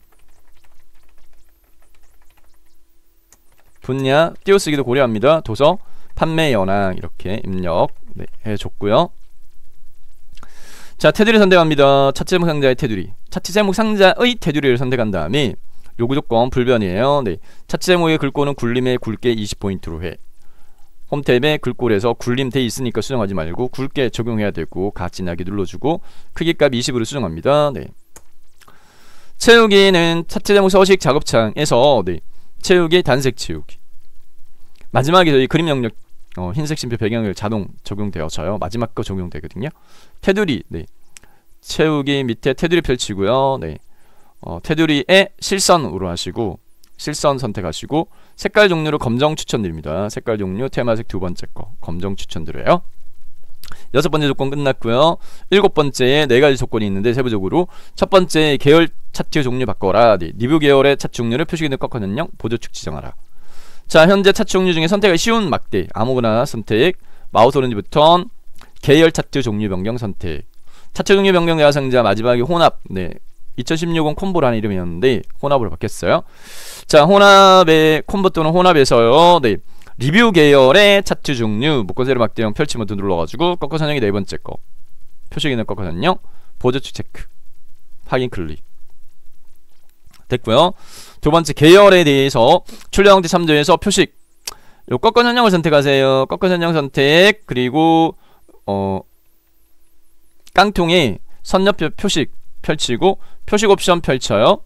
분야 띄어쓰기도 고려합니다. 도서 판매 현황 이렇게 입력 해줬고요. 자, 테두리 선택합니다. 차트 제목 상자의 테두리 차트 제목 상자의 테두리를 선택한 다음에 요구 조건 불변이에요. 차트 제목의 글꼴은 굴림에 굵게 20포인트로 해. 홈 탭에 글꼴에서 굴림 돼 있으니까 수정하지 말고 굵게 적용해야 되고 가진하게 눌러주고 크기값 20으로 수정합니다. 채우기는 차트 제목 서식 작업창에서 채우기 단색 채우기 마지막에 저희 그림 영역 흰색 심표 배경을 자동 적용되어져요. 마지막 거 적용되거든요. 테두리 채우기 밑에 테두리 펼치고요. 테두리에 실선으로 하시고 실선 선택하시고 색깔 종류를 검정 추천드립니다. 색깔 종류 테마색 두 번째 거 검정 추천드려요. 여섯 번째 조건 끝났고요. 일곱 번째에 네 가지 조건이 있는데 세부적으로 첫 번째 계열 차트 종류 바꿔라. 리뷰 계열의 차트 종류를 표시기능 꺾어는형 보조축 지정하라. 자, 현재 차트 종류 중에 선택하기 쉬운 막대 아무거나 선택. 마우스 오른쪽 버튼 계열 차트 종류 변경 선택. 차트 종류 변경 대상자 마지막에 혼합 2016은 콤보라는 이름이었는데 혼합으로 바뀌었어요. 자, 혼합의 콤보 또는 혼합에서요. 리뷰 계열의 차트 종류 묶은 세로 막대형 펼치 버튼 눌러가지고 꺾어 선형이 네 번째 거 표시기능 꺾어 선형 보조축 체크 확인 클릭 됐고요. 두 번째 계열에 대해서 출력 형태 참조해서 표식 요 꺾어 선형을 선택하세요. 꺾어 선형 선택 그리고 깡통에 선옆표 표식 펼치고 표식 옵션 펼쳐요.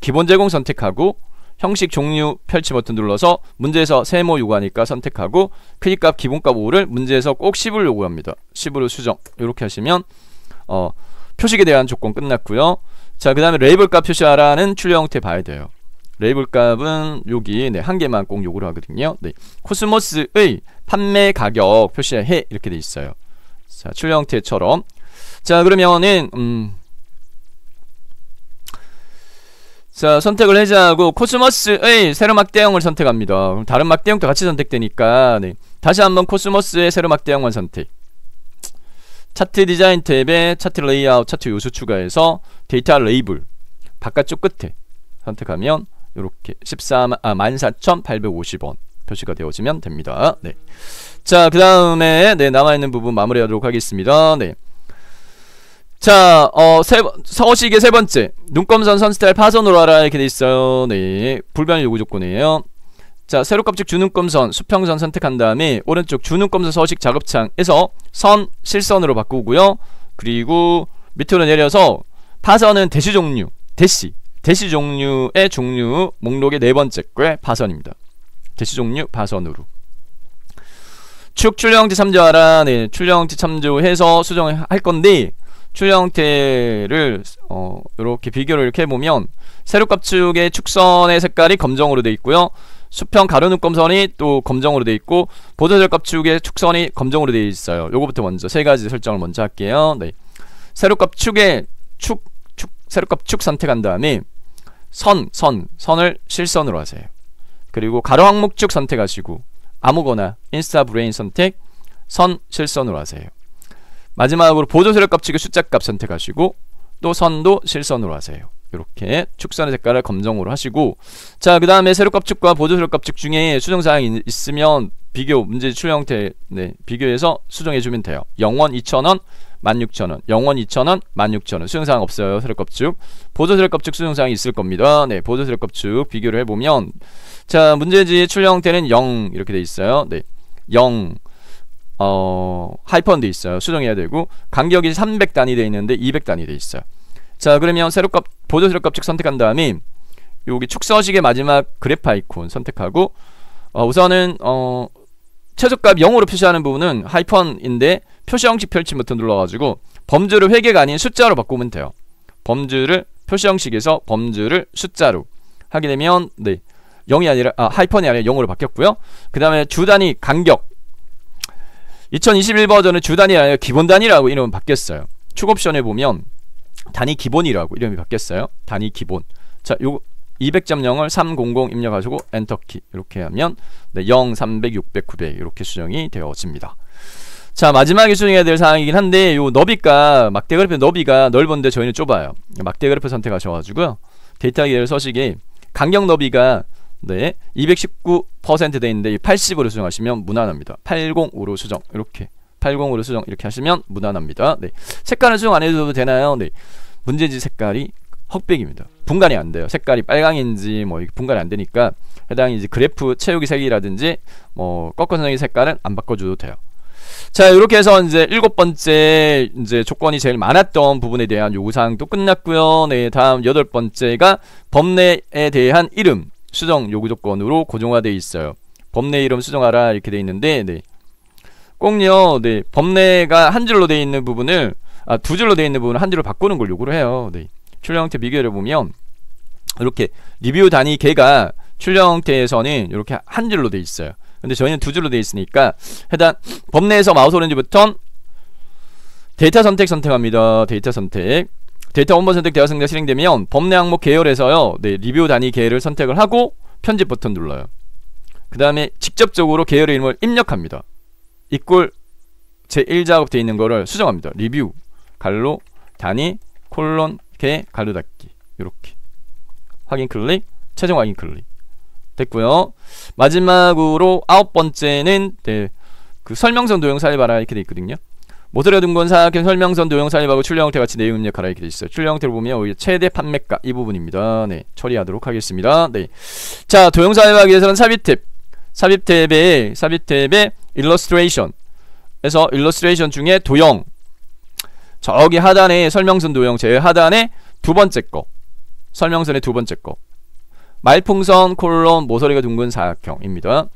기본 제공 선택하고 형식 종류 펼치 버튼 눌러서 문제에서 세모 요구하니까 선택하고 크기값 기본값 5를 문제에서 꼭 10을 요구합니다. 10으로 수정 이렇게 하시면 표식에 대한 조건 끝났고요. 자, 그 다음에 레이블 값 표시하라는 출력 형태 봐야 돼요. 레이블 값은 여기 한 개만 꼭 요구를 하거든요. 코스모스의 판매 가격 표시해 이렇게 돼 있어요. 자, 출력 형태처럼. 자, 그러면은 자, 선택을 해제하고 코스모스의 세로 막대형을 선택합니다. 그럼 다른 막대형도 같이 선택되니까 네. 다시 한번 코스모스의 세로 막대형만 선택. 차트 디자인 탭에 차트 레이아웃, 차트 요소 추가해서 데이터 레이블 바깥쪽 끝에 선택하면 이렇게 14,850원 표시가 되어지면 됩니다. 네. 자, 그 다음에 네, 남아있는 부분 마무리하도록 하겠습니다. 네. 자, 서식의 세 번째, 눈검선 선 스타일 파선으로 하라 이렇게 돼 있어요. 네, 불변의 요구 조건이에요. 자, 세로 값즉 주눈검선 수평선 선택한 다음에 오른쪽 주눈검선 서식 작업창에서 선 실선으로 바꾸고요. 그리고 밑으로 내려서 파선은 대시 종류, 대시 종류의 종류 목록의 네 번째 게 파선입니다. 대시 종류 파선으로. 축 출력 형태 참조하라. 네, 출력 형태 참조해서 수정할 건데 출력 형태를 이렇게 비교를 이렇게 해보면 세로값 축의 축선의 색깔이 검정으로 되어 있고요. 수평 가로 눈검선이 또 검정으로 되어 있고 보조셀값 축의 축선이 검정으로 되어 있어요. 요거부터 먼저 세 가지 설정을 먼저 할게요. 네. 세로값 축의 세로값 축 선택한 다음에 선을 실선으로 하세요. 그리고 가로 항목 축 선택하시고 아무거나 인스타 브레인 선택 선 실선으로 하세요. 마지막으로 보조 세로값 축의 숫자값 선택하시고 또 선도 실선으로 하세요. 이렇게 축선의 색깔을 검정으로 하시고, 자, 그 다음에 세로값 축과 보조 세로값 축 중에 수정사항이 있으면 비교 문제 출력 형태 네, 비교해서 수정해주면 돼요. 0원 2,000원 16,000원 0원 2,000원 16,000원 수정사항 없어요. 세로값 축 보조 세로값 축 수정사항이 있을 겁니다. 네, 보조 세로값 축 비교를 해보면 자, 문제지 출력 형태는 0 이렇게 돼 있어요. 네, 0 하이펀 돼 있어요. 수정해야 되고 간격이 300단위 돼 있는데 200단위 돼 있어요. 자, 그러면 세로값 보조 세로값 축 선택한 다음에 여기 축서식의 마지막 그래프 아이콘 선택하고 우선은 최저값 0으로 표시하는 부분은 하이펀인데 표시 형식 펼침 버튼 눌러가지고 범주를 회계가 아닌 숫자로 바꾸면 돼요. 범주를 표시 형식에서 범주를 숫자로 하게 되면 네, 0이 아니라 하이펀이 아니라 0으로 바뀌었고요. 그 다음에 주 단위 간격 2021 버전은 주 단위 아니라 기본 단위라고 이름은 바뀌었어요. 축 옵션에 보면 단위 기본이라고 이름이 바뀌었어요. 단위 기본. 자, 요거 200.0을 300 입력하시고 엔터키 이렇게 하면 네, 0, 300, 600, 900 이렇게 수정이 되어집니다. 자, 마지막에 수정해야 될 사항이긴 한데 요 너비가 막대 그래프 너비가 넓은데 저희는 좁아요. 막대 그래프 선택하셔가지고요. 데이터 계열 서식에 간격 너비가 네, 219% 돼 있는데 80으로 수정하시면 무난합니다. 80으로 수정 이렇게 80으로 수정 이렇게 하시면 무난합니다. 네. 색깔은 수정 안 해도 되나요? 네. 문제지 색깔이 흑백입니다. 분간이 안 돼요. 색깔이 빨강인지 뭐 분간이 안 되니까 해당 이제 그래프 채우기 색이라든지 뭐 꺾어 선정의 색깔은 안 바꿔줘도 돼요. 자, 이렇게 해서 이제 7번째 이제 조건이 제일 많았던 부분에 대한 요구사항도 끝났고요. 네, 다음 8번째가 법내에 대한 이름 수정 요구 조건으로 고정화되어 있어요. 법내 이름 수정하라 이렇게 되어 있는데 네. 꼭요, 네, 법내가 한 줄로 되어 있는 부분을 두 줄로 되어 있는 부분을 한 줄로 바꾸는 걸 요구를 해요. 네. 출력 형태 비교를 보면 이렇게 리뷰 단위 개가 출력 형태에서는 이렇게 한 줄로 되어 있어요. 근데 저희는 두 줄로 되어 있으니까 해당 법내에서 마우스 오른쪽부터 데이터 선택합니다. 데이터 선택. 데이터 원본 선택 대화 상자 실행되면 법내 항목 계열에서요. 네, 리뷰 단위 계열을 선택을 하고 편집 버튼 눌러요. 그 다음에 직접적으로 계열의 이름을 입력합니다. 이꼴 제1작업 되어 있는 거를 수정합니다. 리뷰 갈로 단위 콜론 개 갈로 닫기 이렇게 확인 클릭 최종 확인 클릭 됐고요. 마지막으로 9번째는 네, 그 설명선 도형 삽입하라 이렇게 돼 있거든요. 모서리 둥근 사각형 설명선 도형 삽입하고 출력 형태 같이 내용 입력하라 이렇게 돼 있어요. 출력 형태를 보면 최대 판매가 이 부분입니다. 네, 처리하도록 하겠습니다. 네, 자, 도형 삽입하기 위해서는 삽입 탭에 일러스트레이션 에서 일러스트레이션 중에 도형 저기 하단에 설명선 도형 제일 하단에 두 번째 거 설명선의 두 번째 거 말풍선 콜론 모서리가 둥근 사각형입니다.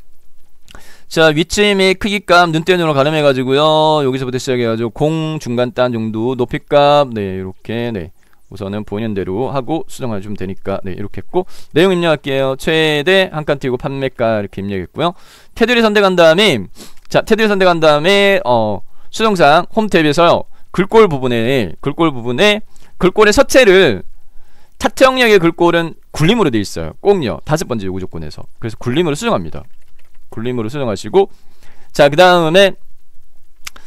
자, 위치 및 크기값 눈대눈으로 가름해가지고요. 여기서부터 시작해가지고 공 중간단 정도 높이값 네 이렇게 네 우선은 보이는 대로 하고 수정해주면 되니까 네 이렇게 했고 내용 입력할게요. 최대 한 칸 띄고 판매가 이렇게 입력했고요. 테두리 선택한 다음에 자 테두리 선택한 다음에 수동상 홈 탭에서요. 글꼴 부분에 글꼴의 서체를 차트 영역의 글꼴은 굴림으로 되어 있어요. 꼭요. 5번째 요구 조건에서. 그래서 굴림으로 수정합니다. 굴림으로 수정하시고, 자, 그 다음에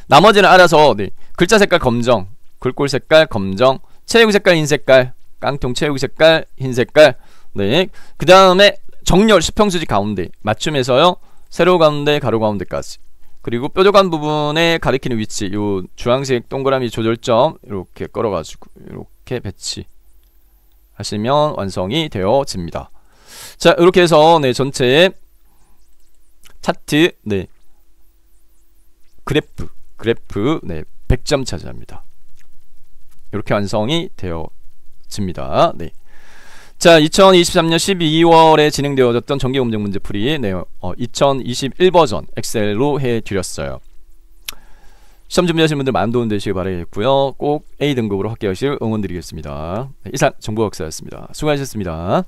나머지는 알아서 네, 글자 색깔 검정, 글꼴 색깔 검정, 체육 색깔 흰 색깔, 깡통 체육 색깔 흰 색깔. 네, 그 다음에 정렬 수평수지 가운데 맞춤해서요. 세로 가운데 가로 가운데까지. 그리고 뾰족한 부분에 가리키는 위치, 요 주황색 동그라미 조절점 이렇게 걸어가지고 이렇게 배치 하시면 완성이 되어집니다. 자, 이렇게 해서 네, 전체 차트, 네, 그래프 네, 100점 차지합니다. 이렇게 완성이 되어집니다. 네. 자, 2023년 12월에 진행되어졌던 정기검정 문제풀이, 네, 2021 버전 엑셀로 해드렸어요. 시험 준비하시는 분들 많은 도움 되시길 바라겠고요. 꼭 A등급으로 합격하실 응원드리겠습니다. 네, 이상 정보학사였습니다. 수고하셨습니다.